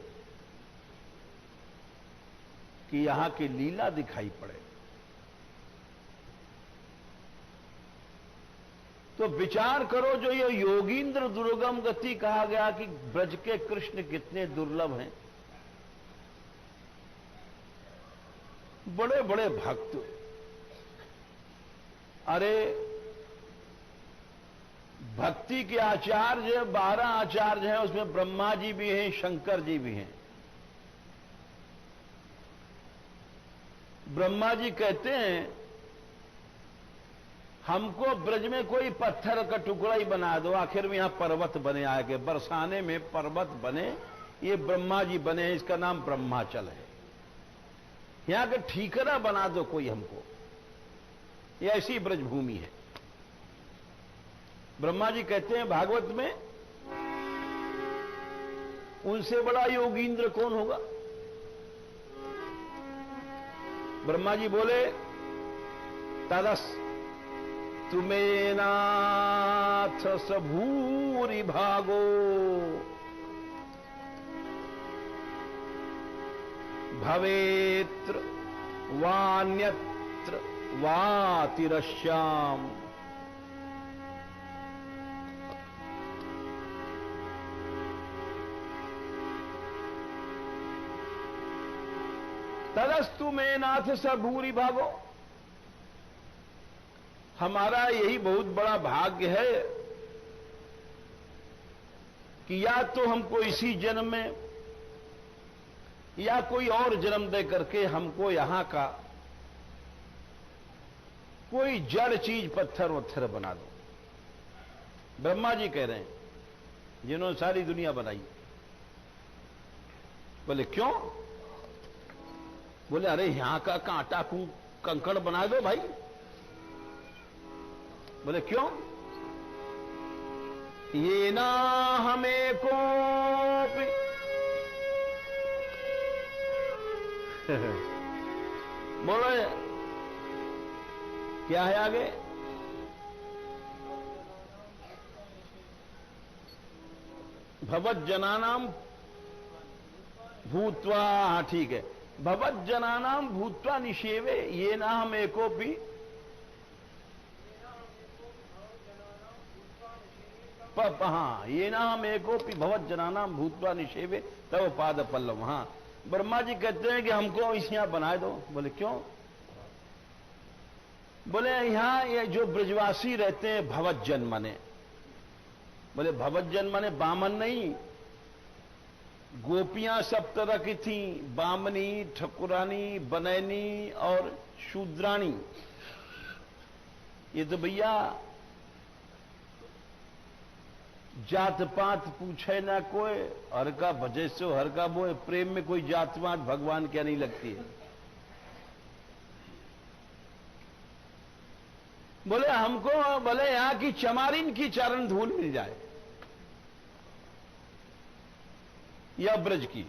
S1: कि यहां की लीला दिखाई पड़े। तो विचार करो, जो ये योगींद्र दुर्गम गति कहा गया कि ब्रज के कृष्ण कितने दुर्लभ हैं। बड़े बड़े भक्त, अरे भक्ति के आचार्य 12 आचार्य हैं, उसमें ब्रह्मा जी भी हैं, शंकर जी भी हैं। ब्रह्मा जी कहते हैं हमको ब्रज में कोई पत्थर का टुकड़ा ही बना दो, आखिर में यहां पर्वत बने आगे, बरसाने में पर्वत बने, ये ब्रह्मा जी बने हैं, इसका नाम ब्रह्माचल है। यहां का ठीकरा बना दो कोई हमको, ये ऐसी ब्रजभूमि है। ब्रह्मा जी कहते हैं भागवत में, उनसे बड़ा योगींद्र कौन होगा। ब्रह्मा जी बोले तदस तुम्हें नाथ सबूरी भागो, भवेत्र वान्यत्र वातिरश्याम। तदस्तु में नाथ सबूरी भागो। हमारा यही बहुत बड़ा भाग्य है कि या तो हमको इसी जन्म में या कोई और जन्म दे करके हमको यहां का कोई जड़ चीज पत्थर वत्थर बना दो। ब्रह्मा जी कह रहे हैं जिन्होंने सारी दुनिया बनाई। बोले क्यों? बोले अरे यहां का कांटा कंकड़ बना दो भाई। बोले क्यों? ये ना हमें को बोले क्या है आगे? भवत जनानाम भूत्वा, ठीक है, भवत जनानाम भूत्वा निषेवे ये ना हम एकोपी हाँ, ये ना हम एकोपी भवत जनानाम भूत्वा निषेवे तव पाद पल्लव। हाँ, ब्रह्मा जी कहते हैं कि हमको इस यहां बना दो। बोले क्यों? बोले यहां ये जो ब्रजवासी रहते हैं भवज्जन माने। बोले भवज्जन माने बामन नहीं, गोपियां सब तरह की थी, बामनी, ठकुरानी, बनैनी और शूद्राणी। ये तो भैया जात पात पूछे ना कोई, हर का भजे सो हर का बोए। प्रेम में कोई जात पात भगवान क्या नहीं लगती है। बोले हमको बोले यहां की चमारिन की चरण धूल मिल जाए या ब्रज की,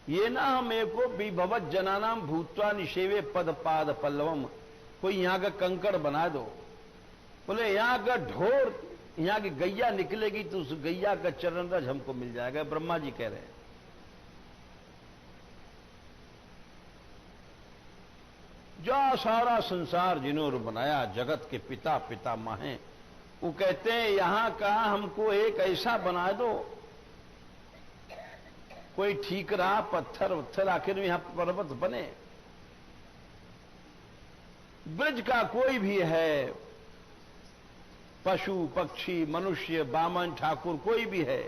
S1: ये ना हम एको विभवत जनानाम भूतवा निषेवे पद पाद पल्लवम। कोई यहां का कंकड़ बना दो। बोले यहां का ढोर, यहां की गैया निकलेगी तो उस गैया का चरण रज हमको मिल जाएगा। ब्रह्मा जी कह रहे हैं। जो सारा संसार जिन्होंने बनाया, जगत के पिता पितामह हैं, वो कहते हैं यहां का हमको एक ऐसा बना दो, कोई ठीक रहा पत्थर वत्थर, आखिर में यहां पर्वत बने। ब्रज का कोई भी है, पशु पक्षी मनुष्य बामन ठाकुर कोई भी है,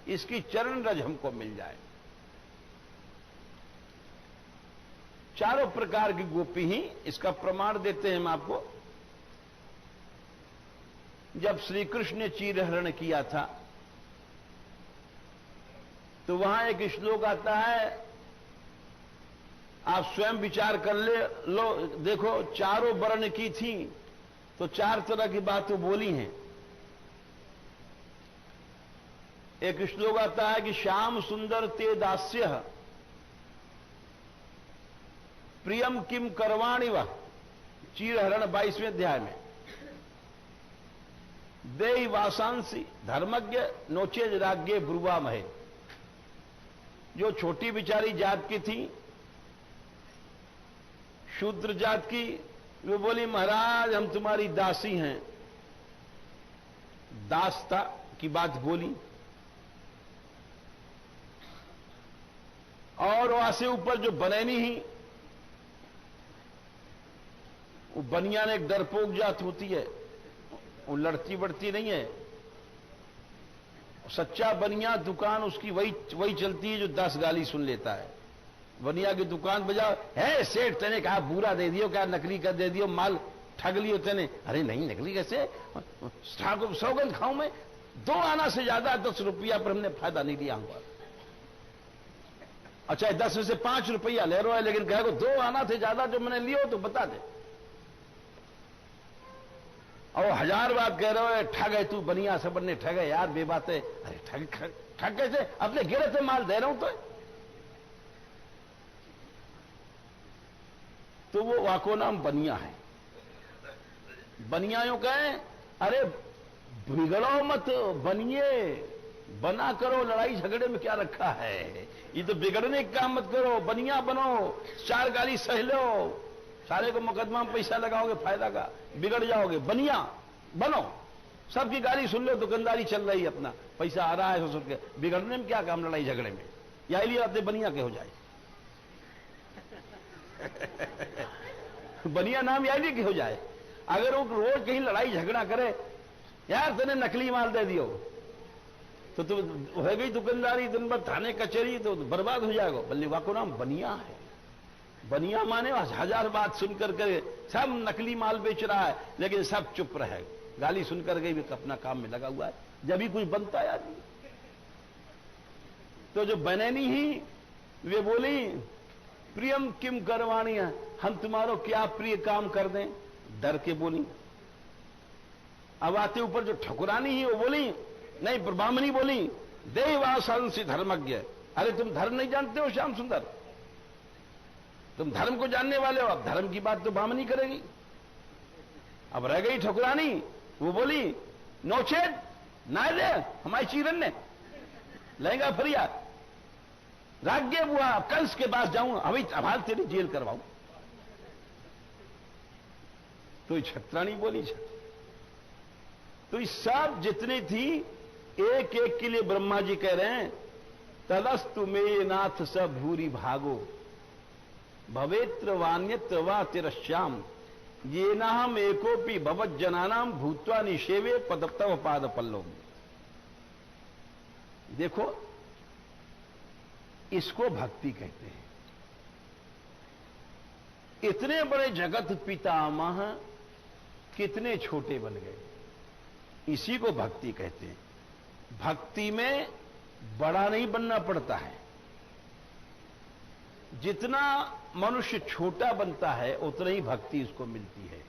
S1: इसकी चरण रज हमको मिल जाए। चारों प्रकार की गोपी ही इसका प्रमाण देते हैं हम आपको। जब श्री कृष्ण ने चीरहरण किया था तो वहां एक श्लोक आता है, आप स्वयं विचार कर लो। देखो चारों वर्ण की थी तो चार तरह की बातें बोली हैं। एक श्लोक आता है कि श्याम सुंदर ते दास्य प्रियम किम करवाणी वह, चीरहरण 22वें अध्याय में। देहि वासांसी धर्मज्ञ नोचेज राज्ञे ब्रुवा महे। जो छोटी बिचारी जात की थी, शूद्र जात की, वो बोली महाराज हम तुम्हारी दासी हैं। दासता की बात बोली। और वहां से ऊपर जो बनैनी ही, वो बनिया ने एक डरपोक जात होती है, वो लड़ती बढ़ती नहीं है। सच्चा बनिया दुकान उसकी वही चलती है जो 10 गाली सुन लेता है। बनिया की दुकान बजाओ, है सेठ तेने कहा पूरा दे दियो, क्या नकली कर दे दियो, माल ठग लियो तेने। अरे नहीं नकली कैसे, ठाकुर सौगंध खाऊं मैं, 2 आना से ज्यादा 10 रुपया पर हमने फायदा नहीं लिया हुआ। अच्छा 10 में से 5 रुपया ले रहा है, लेकिन कहेगा 2 आना से ज्यादा जो मैंने लियो तो बता दे। और 1000 बात कह रहे हो, ठग है तू, बनिया सब ने ठग है यार, बेबात है। अरे ठग कैसे, अपने गिरफ्त से माल दे रहा हूं तो वो वाको नाम बनिया है। बनिया यूं कहें, अरे बिगड़ो मत, बनिए बना करो, लड़ाई झगड़े में क्या रखा है। ये तो बिगड़ने का काम मत करो, बनिया बनो, 4 गाली सह लो, सारे को मुकदमा में पैसा लगाओगे फायदा का, बिगड़ जाओगे। बनिया बनो, सबकी गाली सुन लो, दुकानदारी चल रही है, अपना पैसा आ रहा है, सोच के बिगड़ने में क्या काम लड़ाई झगड़े में। या लिए आते बनिया के हो जाए। बनिया नाम या लिए के हो जाए। अगर वो रोज कहीं लड़ाई झगड़ा करे, यार तेने नकली माल दे दियो, तो हो गई दुकानदारी, दिन भर थाने कचहरी, तो बर्बाद हो जाएगा। बल्ले वाको नाम बनिया है। बनिया माने 1000 बात सुनकर के सब नकली माल बेच रहा है, लेकिन सब चुप रहे, गाली सुनकर के भी अपना काम में लगा हुआ है। जब भी कुछ बनता है आदमी, तो जो बनैनी ही वे बोली प्रियम किम करवाणी है, हम तुम्हारो क्या प्रिय काम कर दें, डर के बोली। अब आते ऊपर जो ठकुरानी ही, वो बोली नहीं, ब्राह्मणी बोली देवासांसी धर्मज्ञ। अरे तुम धर्म नहीं जानते हो श्याम सुंदर, तुम धर्म को जानने वाले हो, अब धर्म की बात तो ब्राह्मणी करेगी। अब रह गई ठकुरानी, वो बोली नौछेद ना दे हमारी चीरन ने लहंगा फरिया राज्ञ बुआ, कंस के पास जाऊं, अभी अब तेरी जेल करवाऊं। तो छत्राणी बोली तो इस सब जितनी थी, एक एक के लिए ब्रह्मा जी कह रहे हैं तदस्तु मे नाथ स भूरि भागो भवेत्र वान्यत्र वा तिरश्याम ये नाम एकोपि भवज्जनानाम भूत्वा निषेवे पदप्तव पाद पल्लो। देखो, इसको भक्ति कहते हैं। इतने बड़े जगत पितामह कितने छोटे बन गए, इसी को भक्ति कहते हैं। भक्ति में बड़ा नहीं बनना पड़ता है, जितना मनुष्य छोटा बनता है उतना ही भक्ति उसको मिलती है।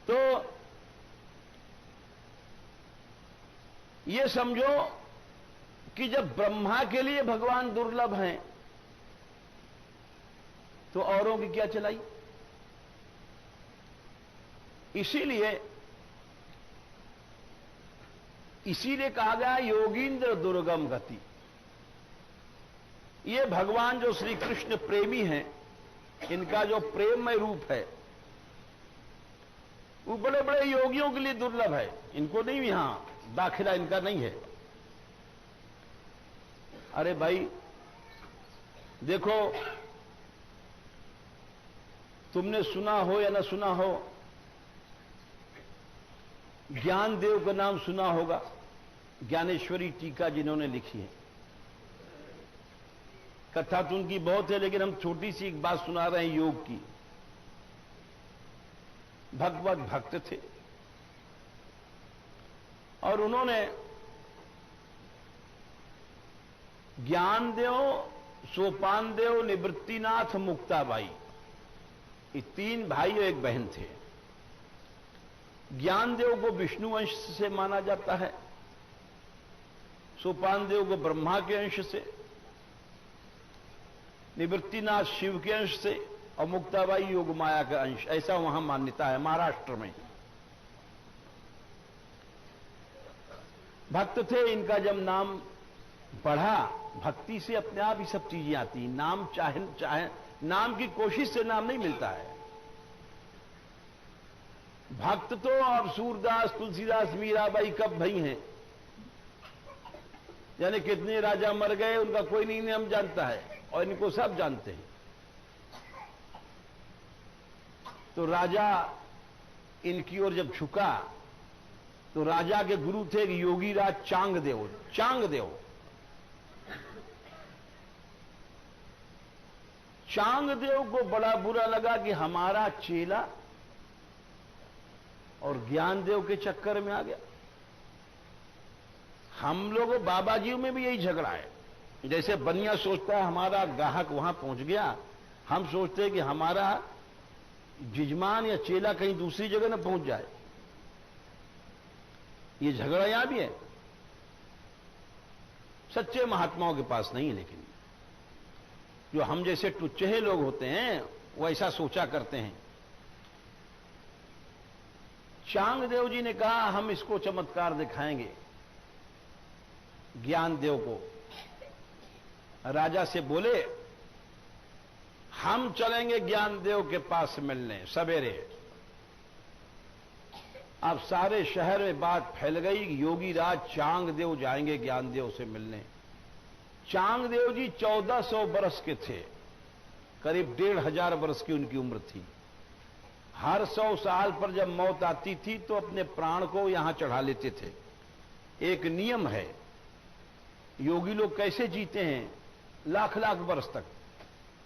S1: तो ये समझो कि जब ब्रह्मा के लिए भगवान दुर्लभ हैं तो औरों की क्या चलाई। इसीलिए कहा गया योगींद्र दुर्गम गति। ये भगवान जो श्री कृष्ण प्रेमी हैं, इनका जो प्रेममय रूप है वो बड़े बड़े योगियों के लिए दुर्लभ है। इनको नहीं, यहां दाखिला इनका नहीं है। अरे भाई देखो, तुमने सुना हो या ना सुना हो, ज्ञानदेव का नाम सुना होगा। ज्ञानेश्वरी टीका जिन्होंने लिखी है, कथा तो उनकी बहुत है, लेकिन हम छोटी सी एक बात सुना रहे हैं योग की। भगवत भक्त थे और उन्होंने ज्ञानदेव, सोपानदेव, निवृत्तिनाथ, मुक्ताबाई, ये 3 भाई और 1 बहन थे। ज्ञानदेव को विष्णु अंश से माना जाता है, सोपानदेव को ब्रह्मा के अंश से, निवृत्तिनाथ शिव के अंश से और मुक्ताबाई योग माया का अंश। ऐसा वहां मान्यता है महाराष्ट्र में। भक्त थे, इनका जब नाम बढ़ा, भक्ति से अपने आप ही सब चीजें आती। नाम चाहे नाम की कोशिश से नाम नहीं मिलता है। भक्त तो अब सूरदास, तुलसीदास, मीराबाई कब भई हैं, यानी कितने राजा मर गए उनका कोई नहीं नाम जानता है, और इनको सब जानते हैं। तो राजा इनकी ओर जब झुका तो राजा के गुरु थे योगीराज चांगदेव। चांगदेव को बड़ा बुरा लगा कि हमारा चेला और ज्ञानदेव के चक्कर में आ गया। हम लोग बाबा जी में भी यही झगड़ा है। जैसे बनिया सोचता है हमारा ग्राहक वहां पहुंच गया, हम सोचते हैं कि हमारा जिजमान या चेला कहीं दूसरी जगह न पहुंच जाए। ये झगड़ा यहां भी है। सच्चे महात्माओं के पास नहीं है, लेकिन जो हम जैसे टुच्चे लोग होते हैं वो ऐसा सोचा करते हैं। चांगदेव जी ने कहा हम इसको चमत्कार दिखाएंगे ज्ञानदेव को। राजा से बोले हम चलेंगे ज्ञानदेव के पास मिलने सवेरे। अब सारे शहर में बात फैल गई, योगीराज चांगदेव जाएंगे ज्ञानदेव से मिलने। चांगदेव जी 1400 बरस के थे, करीब 1500 बरस की उनकी उम्र थी। हर 100 साल पर जब मौत आती थी तो अपने प्राण को यहां चढ़ा लेते थे। एक नियम है, योगी लोग कैसे जीते हैं लाख लाख बरस तक।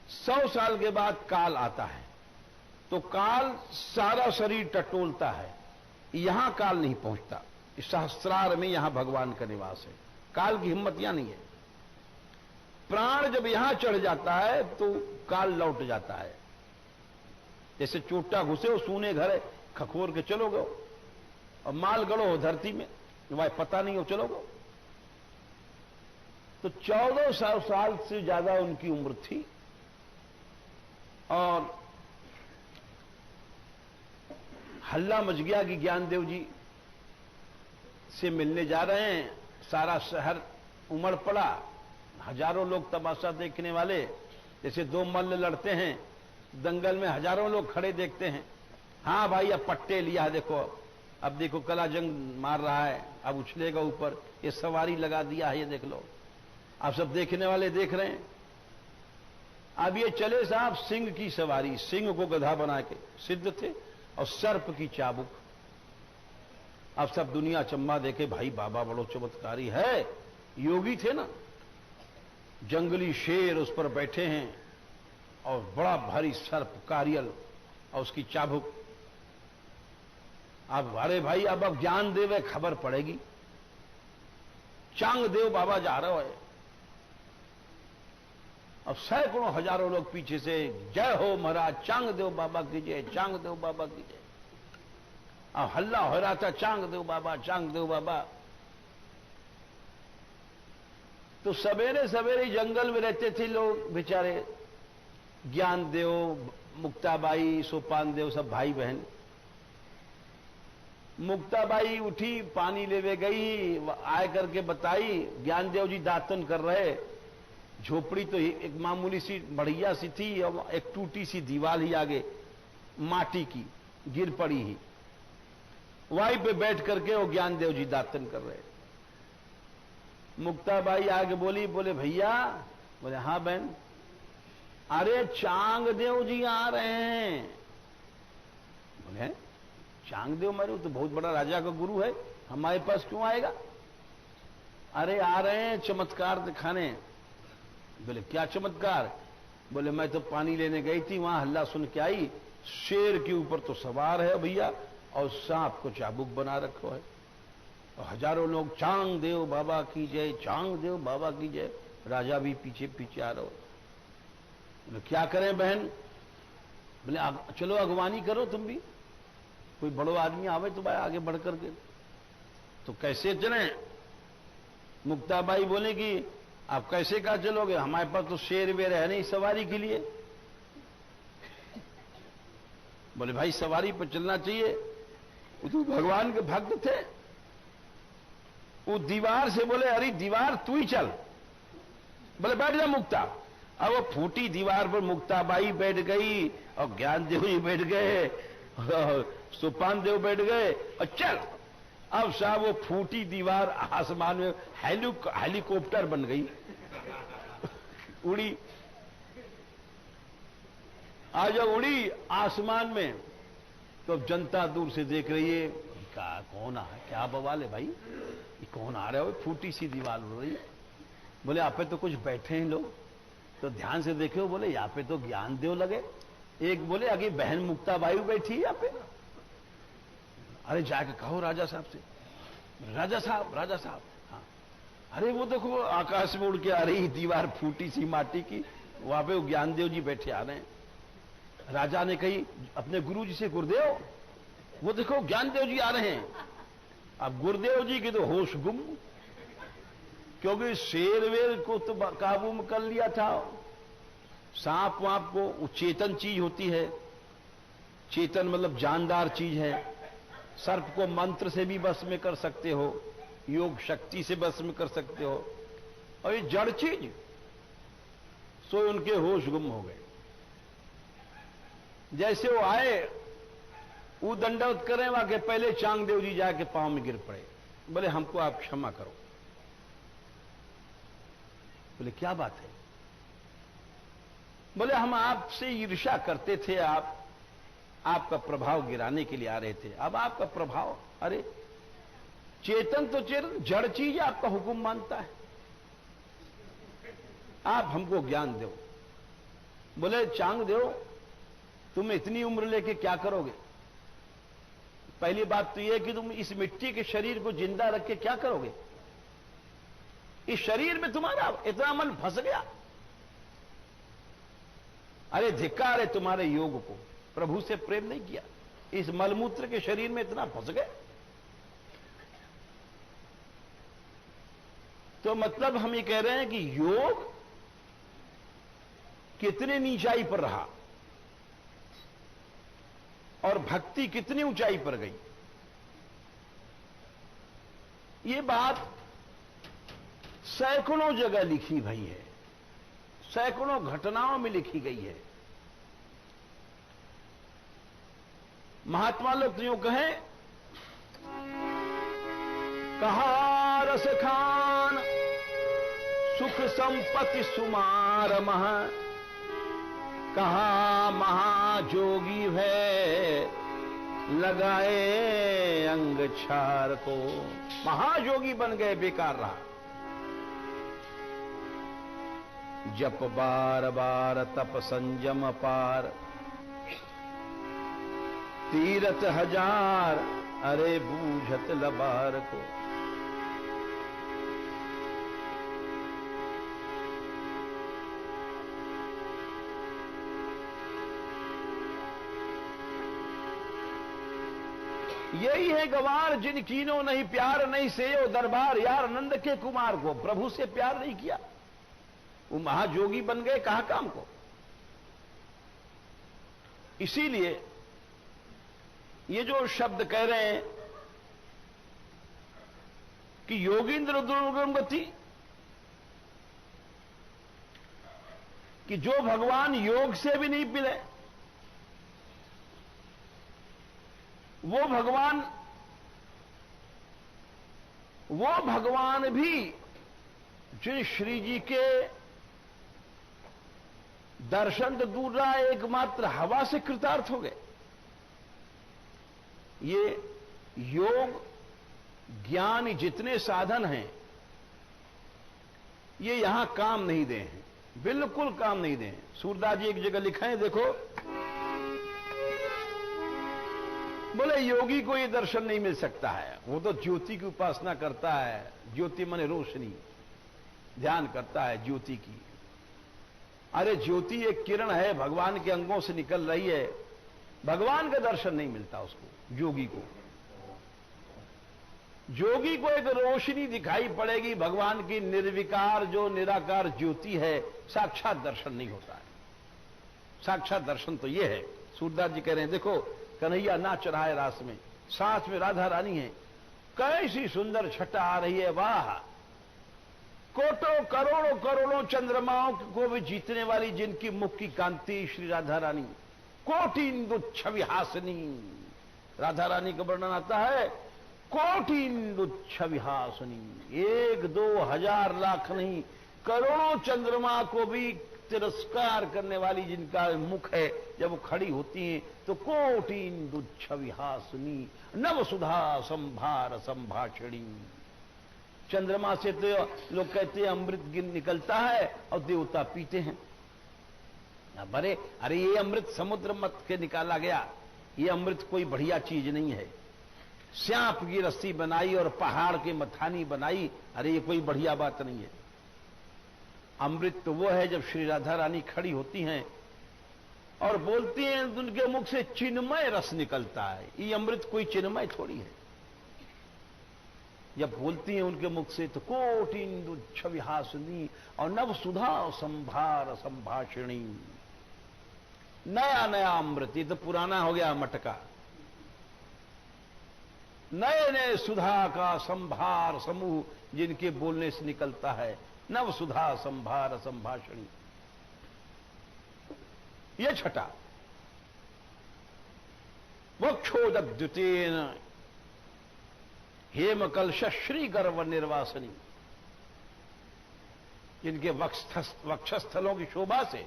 S1: 100 साल के बाद काल आता है तो काल सारा शरीर टटोलता है, यहां काल नहीं पहुंचता। इस सहस्रार में यहां भगवान का निवास है, काल की हिम्मत यहां नहीं है। प्राण जब यहां चढ़ जाता है तो काल लौट जाता है। जैसे चोटा घुसे हो सूने घर है, खखोर के चलोगे और माल गड़ो हो धरती में, वह पता नहीं हो चलोगे। तो 1400 साल से ज्यादा उनकी उम्र थी और हल्ला मच गया कि ज्ञानदेव जी से मिलने जा रहे हैं। सारा शहर उमड़ पड़ा, हजारों लोग तमाशा देखने वाले। जैसे 2 मल्ल लड़ते हैं दंगल में, हजारों लोग खड़े देखते हैं। हाँ भाई अब पट्टे लिया है, देखो अब देखो कला जंग मार रहा है, अब उछलेगा ऊपर, ये सवारी लगा दिया है, ये देख लो। आप सब देखने वाले देख रहे हैं। अब ये चले साहब सिंह की सवारी, सिंह को गधा बना के, सिद्ध थे, और सर्प की चाबुक। अब सब दुनिया चम्मा देखे, भाई बाबा बड़ो चमत्कारी है, योगी थे ना। जंगली शेर उस पर बैठे हैं और बड़ा भारी सर्प कारियल और उसकी चाबुक। अब अरे भाई अब ज्ञान देव खबर पड़ेगी, चांग देव बाबा जा रहे हो। अब सैकड़ों हजारों लोग पीछे से जय हो महाराज, चांग देव बाबा की जय, चांग देव बाबा की जय। अब हल्ला हो रहा था, चांग देव बाबा, चांग देव बाबा। तो सवेरे सवेरे जंगल में रहते थे लोग बेचारे, ज्ञान देव, मुक्ताबाई, सोपान देव, सब भाई बहन। मुक्ताबाई उठी, पानी लेवे गई, आए करके बताई, ज्ञान देव जी दातन कर रहे। झोपड़ी तो एक मामूली सी बढ़िया सी थी और एक टूटी सी दीवार ही आगे, माटी की गिर पड़ी ही, वहीं पे बैठ करके वो ज्ञान देव जी दातन कर रहे। मुक्ताबाई आगे बोली, बोले भैया, बोले हाँ बहन, अरे चांग देव जी आ रहे हैं। बोले चांग देव मारे तो बहुत बड़ा राजा का गुरु है, हमारे पास क्यों आएगा? अरे आ रहे हैं चमत्कार दिखाने। बोले क्या चमत्कार? बोले मैं तो पानी लेने गई थी, वहां हल्ला सुन के आई, शेर के ऊपर तो सवार है भैया और सांप को चाबुक बना रखो है, और हजारों लोग चांग देव बाबा की जय, चांग देव बाबा की जय। राजा भी पीछे पीछे आ रहा हो। बोले क्या करें बहन? बोले चलो अगवानी करो तुम भी, कोई बड़ो आदमी आवे तो भाई आगे बढ़ करके। तो कैसे चलें? मुक्ताबाई बोले कि आप कैसे कहा चलोगे, हमारे पास तो शेर वेर है नहीं सवारी के लिए। बोले भाई सवारी पर चलना चाहिए, वो तो भगवान के भक्त थे। वो दीवार से बोले अरे दीवार तू ही चल। बोले बैठ जा मुक्ता। अब वो फूटी दीवार पर मुक्ताबाई बैठ गई और ज्ञान देव जी बैठ गए, सोपान देव बैठ गए और चल। अब साहब वो फूटी दीवार आसमान में हेलीकॉप्टर बन गई, उड़ी। आज जब उड़ी आसमान में तो जनता दूर से देख रही है, कौन आ, क्या बवाल है भाई, ये कौन आ रहा है? फूटी सी दीवार उड़ रही है। बोले यहाँ पे तो कुछ बैठे हैं लोग, तो ध्यान से देखो। बोले यहाँ पे तो ज्ञान देव लगे। एक बोले आगे बहन मुक्ताबाई बैठी है यहाँ पे। अरे जाके कहो राजा साहब से, राजा साहब, राजा साहब। हाँ, अरे वो देखो आकाश में उड़ के आ रही दीवार फूटी सी माटी की, वहां पे वो ज्ञान देव जी बैठे आ रहे हैं। राजा ने कही अपने गुरु जी से, गुरुदेव वो देखो ज्ञान देव जी आ रहे हैं। अब गुरुदेव जी की तो होश गुम, क्योंकि शेर वेर को तो काबू में कर लिया था। सांप वाप को चेतन चीज होती है, चेतन मतलब जानदार चीज है। सर्प को मंत्र से भी बस में कर सकते हो, योग शक्ति से बस में कर सकते हो, और ये जड़ चीज, सो उनके होश गुम हो गए। जैसे वो आए, वो दंडवत करें वहां के पहले चांग देव जी जाके पांव में गिर पड़े। बोले हमको आप क्षमा करो। बोले क्या बात है? बोले हम आपसे ईर्ष्या करते थे, आपका प्रभाव गिराने के लिए आ रहे थे। अब आपका प्रभाव, अरे चेतन तो चेतन, जड़ चीज आपका हुक्म मानता है, आप हमको ज्ञान दो। बोले चांग देव तुम इतनी उम्र लेके क्या करोगे? पहली बात तो यह कि तुम इस मिट्टी के शरीर को जिंदा रख के क्या करोगे? इस शरीर में तुम्हारा इतना मन फंस गया। अरे धिक्कार है तुम्हारे योग को, प्रभु से प्रेम नहीं किया, इस मलमूत्र के शरीर में इतना फंस गए। तो मतलब हम ये कह रहे हैं कि योग कितने नीचाई पर रहा और भक्ति कितनी ऊंचाई पर गई। ये बात सैकड़ों जगह लिखी गई है, सैकड़ों घटनाओं में लिखी गई है। महात्मा लोग तो यूं कहें कहा रस खान सुख संपत्ति सुमार मह, कहा महाजोगी है लगाए अंग छार को। महाजोगी बन गए, बेकार रहा। जप बार बार तप संयम पार, तीरथ हजार अरे बूझत लबार को। यही है गवार जिन कीनो नहीं प्यार नहीं सेयो दरबार, यार नंद के कुमार को प्रभु से प्यार नहीं किया, वो महाजोगी बन गए, कहां काम को। इसीलिए ये जो शब्द कह रहे हैं कि योगींद्र दुर्गम गति, कि जो भगवान योग से भी नहीं मिले, वो भगवान भी जिन श्री जी के दर्शन तो दूर रहा, एकमात्र हवा से कृतार्थ हो गए। ये योग ज्ञान जितने साधन हैं, ये यहां काम नहीं दे हैं, बिल्कुल काम नहीं दे। सूरदास जी एक जगह लिखे हैं, देखो, बोले योगी को ये दर्शन नहीं मिल सकता है, वो तो ज्योति की उपासना करता है, ज्योति माने रोशनी, ध्यान करता है ज्योति की। अरे ज्योति एक किरण है, भगवान के अंगों से निकल रही है, भगवान का दर्शन नहीं मिलता उसको, योगी को। योगी को एक रोशनी दिखाई पड़ेगी भगवान की, निर्विकार जो निराकार ज्योति है, साक्षात दर्शन नहीं होता है। साक्षात दर्शन तो ये है। सूरदास जी कह रहे हैं, देखो कन्हैया नाच रहा है रास में, साथ में राधा रानी है, कैसी सुंदर छटा आ रही है, वाह। कोटों करोड़ों करोड़ों चंद्रमाओं को भी जीतने वाली जिनकी मुख की कांति श्री राधा रानी, कोटिंदु छवि हासनी। राधा रानी का वर्णन आता है, कोटिंदु छवि हासनी, 1, 2, 1000 लाख नहीं, करोड़ों चंद्रमा को भी तिरस्कार करने वाली जिनका मुख है, जब वो खड़ी होती हैं तो कोटिंदु छवि हासनी, नव सुधा संभार संभाषणी। चंद्रमा से तो लोग कहते हैं अमृत गिन निकलता है और देवता पीते हैं। अरे ये अमृत समुद्र मत के निकाला गया, ये अमृत कोई बढ़िया चीज नहीं है। सांप की रस्सी बनाई और पहाड़ की मथानी बनाई, अरे ये कोई बढ़िया बात नहीं है। अमृत तो वो है जब श्री राधा रानी खड़ी होती हैं और बोलती हैं, उनके मुख से चिन्मय रस निकलता है। ये अमृत कोई चिन्मय थोड़ी है। जब बोलती हैं उनके मुख से तो कोटिंदु छवि हासनी और नव सुधा संभार संभाषणी। नया नया अमृत, ये तो पुराना हो गया मटका। नए नए सुधा का संभार समूह जिनके बोलने से निकलता है, नव सुधा संभार संभाषणी। ये छठा वक्षोदद्युतेन हेम कलश श्री गर्व निर्वासनी, जिनके वक्षस्थलों की शोभा से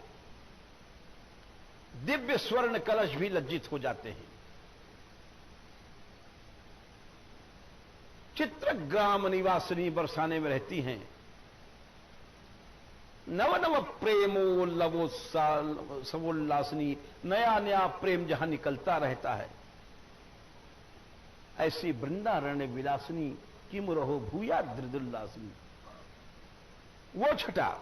S1: दिव्य स्वर्ण कलश भी लज्जित हो जाते हैं। चित्रग्राम निवासिनी बरसाने में रहती हैं। नव नव प्रेमोल्लवोल्लासनी, नया नया प्रेम जहां निकलता रहता है। ऐसी वृंदारण्य विलासिनी किम रहो भूया दृदुल्लासिनी। वो छठा,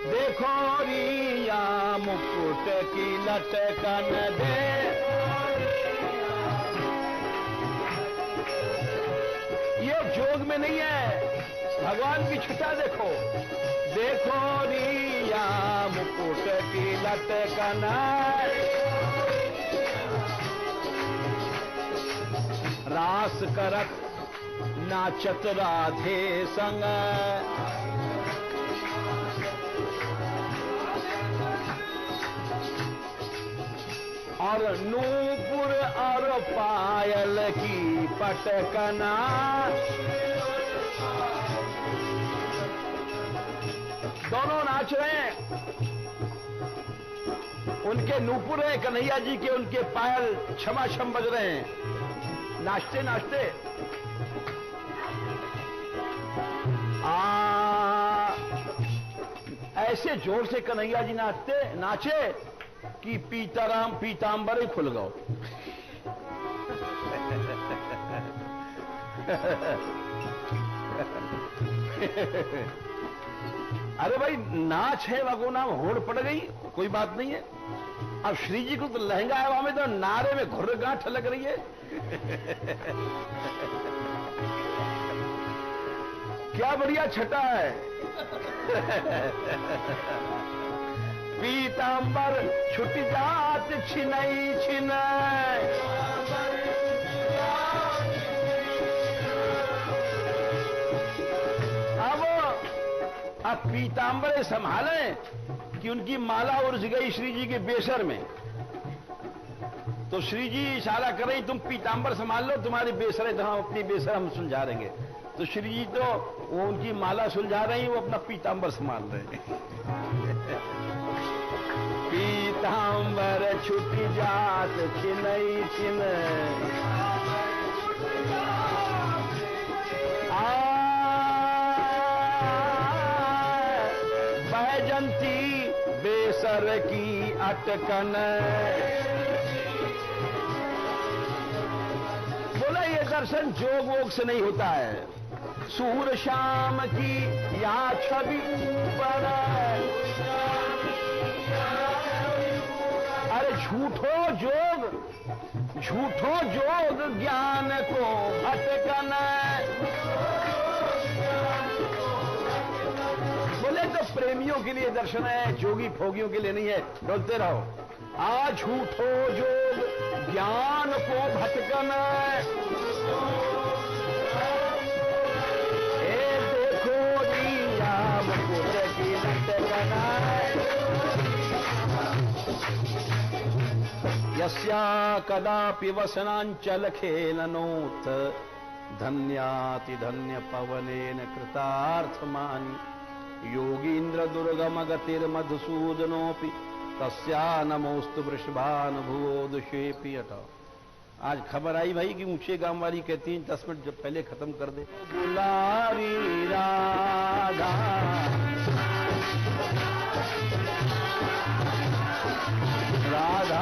S1: देखो रिया मुकुट की लटकन दे, ये जोग में नहीं है, भगवान की छठा देखो। देखो रिया मुकुट की लटकन, रास करत नाचत राधे संग, और नूपुर और पायल की पटकना, दोनों नाच रहे हैं। उनके नूपुर है कन्हैया जी के, उनके पायल छमाछम बज रहे हैं, नाचते नाचते। ऐसे जोर से कन्हैया जी नाचे कि पीतांबर ही खुल गओ। अरे भाई नाच है वगो नाम, होड़ पड़ गई, कोई बात नहीं है। अब श्री जी को तो लहंगा है, वहां में तो नारे में घुर्र गांठ लग रही है। क्या बढ़िया छटा है। पीतांबर छुट जात छिनई छिनई, अब पीतांबर संभाले कि उनकी माला उलझ गई श्री जी के बेसर में। तो श्री जी इशारा कर रही, तुम पीतांबर संभाल लो, तुम्हारी बेसर है, हम अपनी बेसर हम सुलझा देंगे। तो श्री जी तो वो उनकी माला सुलझा रही, वो अपना पीतांबर संभाल रहे हैं। पीतांबर छुट जात छिनई छिनई, बैजंती बेसर की अटकन। बोला ये दर्शन जोग वोग से नहीं होता है, सूर श्याम की या छवि ऊपर। अरे झूठो जोग ज्ञान को भटकन। बोले तो प्रेमियों के लिए दर्शन है, जोगी भोगियों के लिए नहीं है। बोलते रहो, आ झूठो जोग ज्ञान को भटकन। ए देखो दिया मुकुट की लटकन। यस्या कदापि वसनांचल खेलनोत, धन्याति धन्य पवनेन कृतार्थमानि। योगीन्द्र दुर्गम गतिर्मधुसूदनोपि, तस्या नमोस्तु वृषभानुभुवो दुषेपि। हटाओ, आज खबर आई भाई कि ऊंचे गांव वाली कहती हैं 10 मिनट जब पहले खत्म कर दे। दुलारी राधा राधा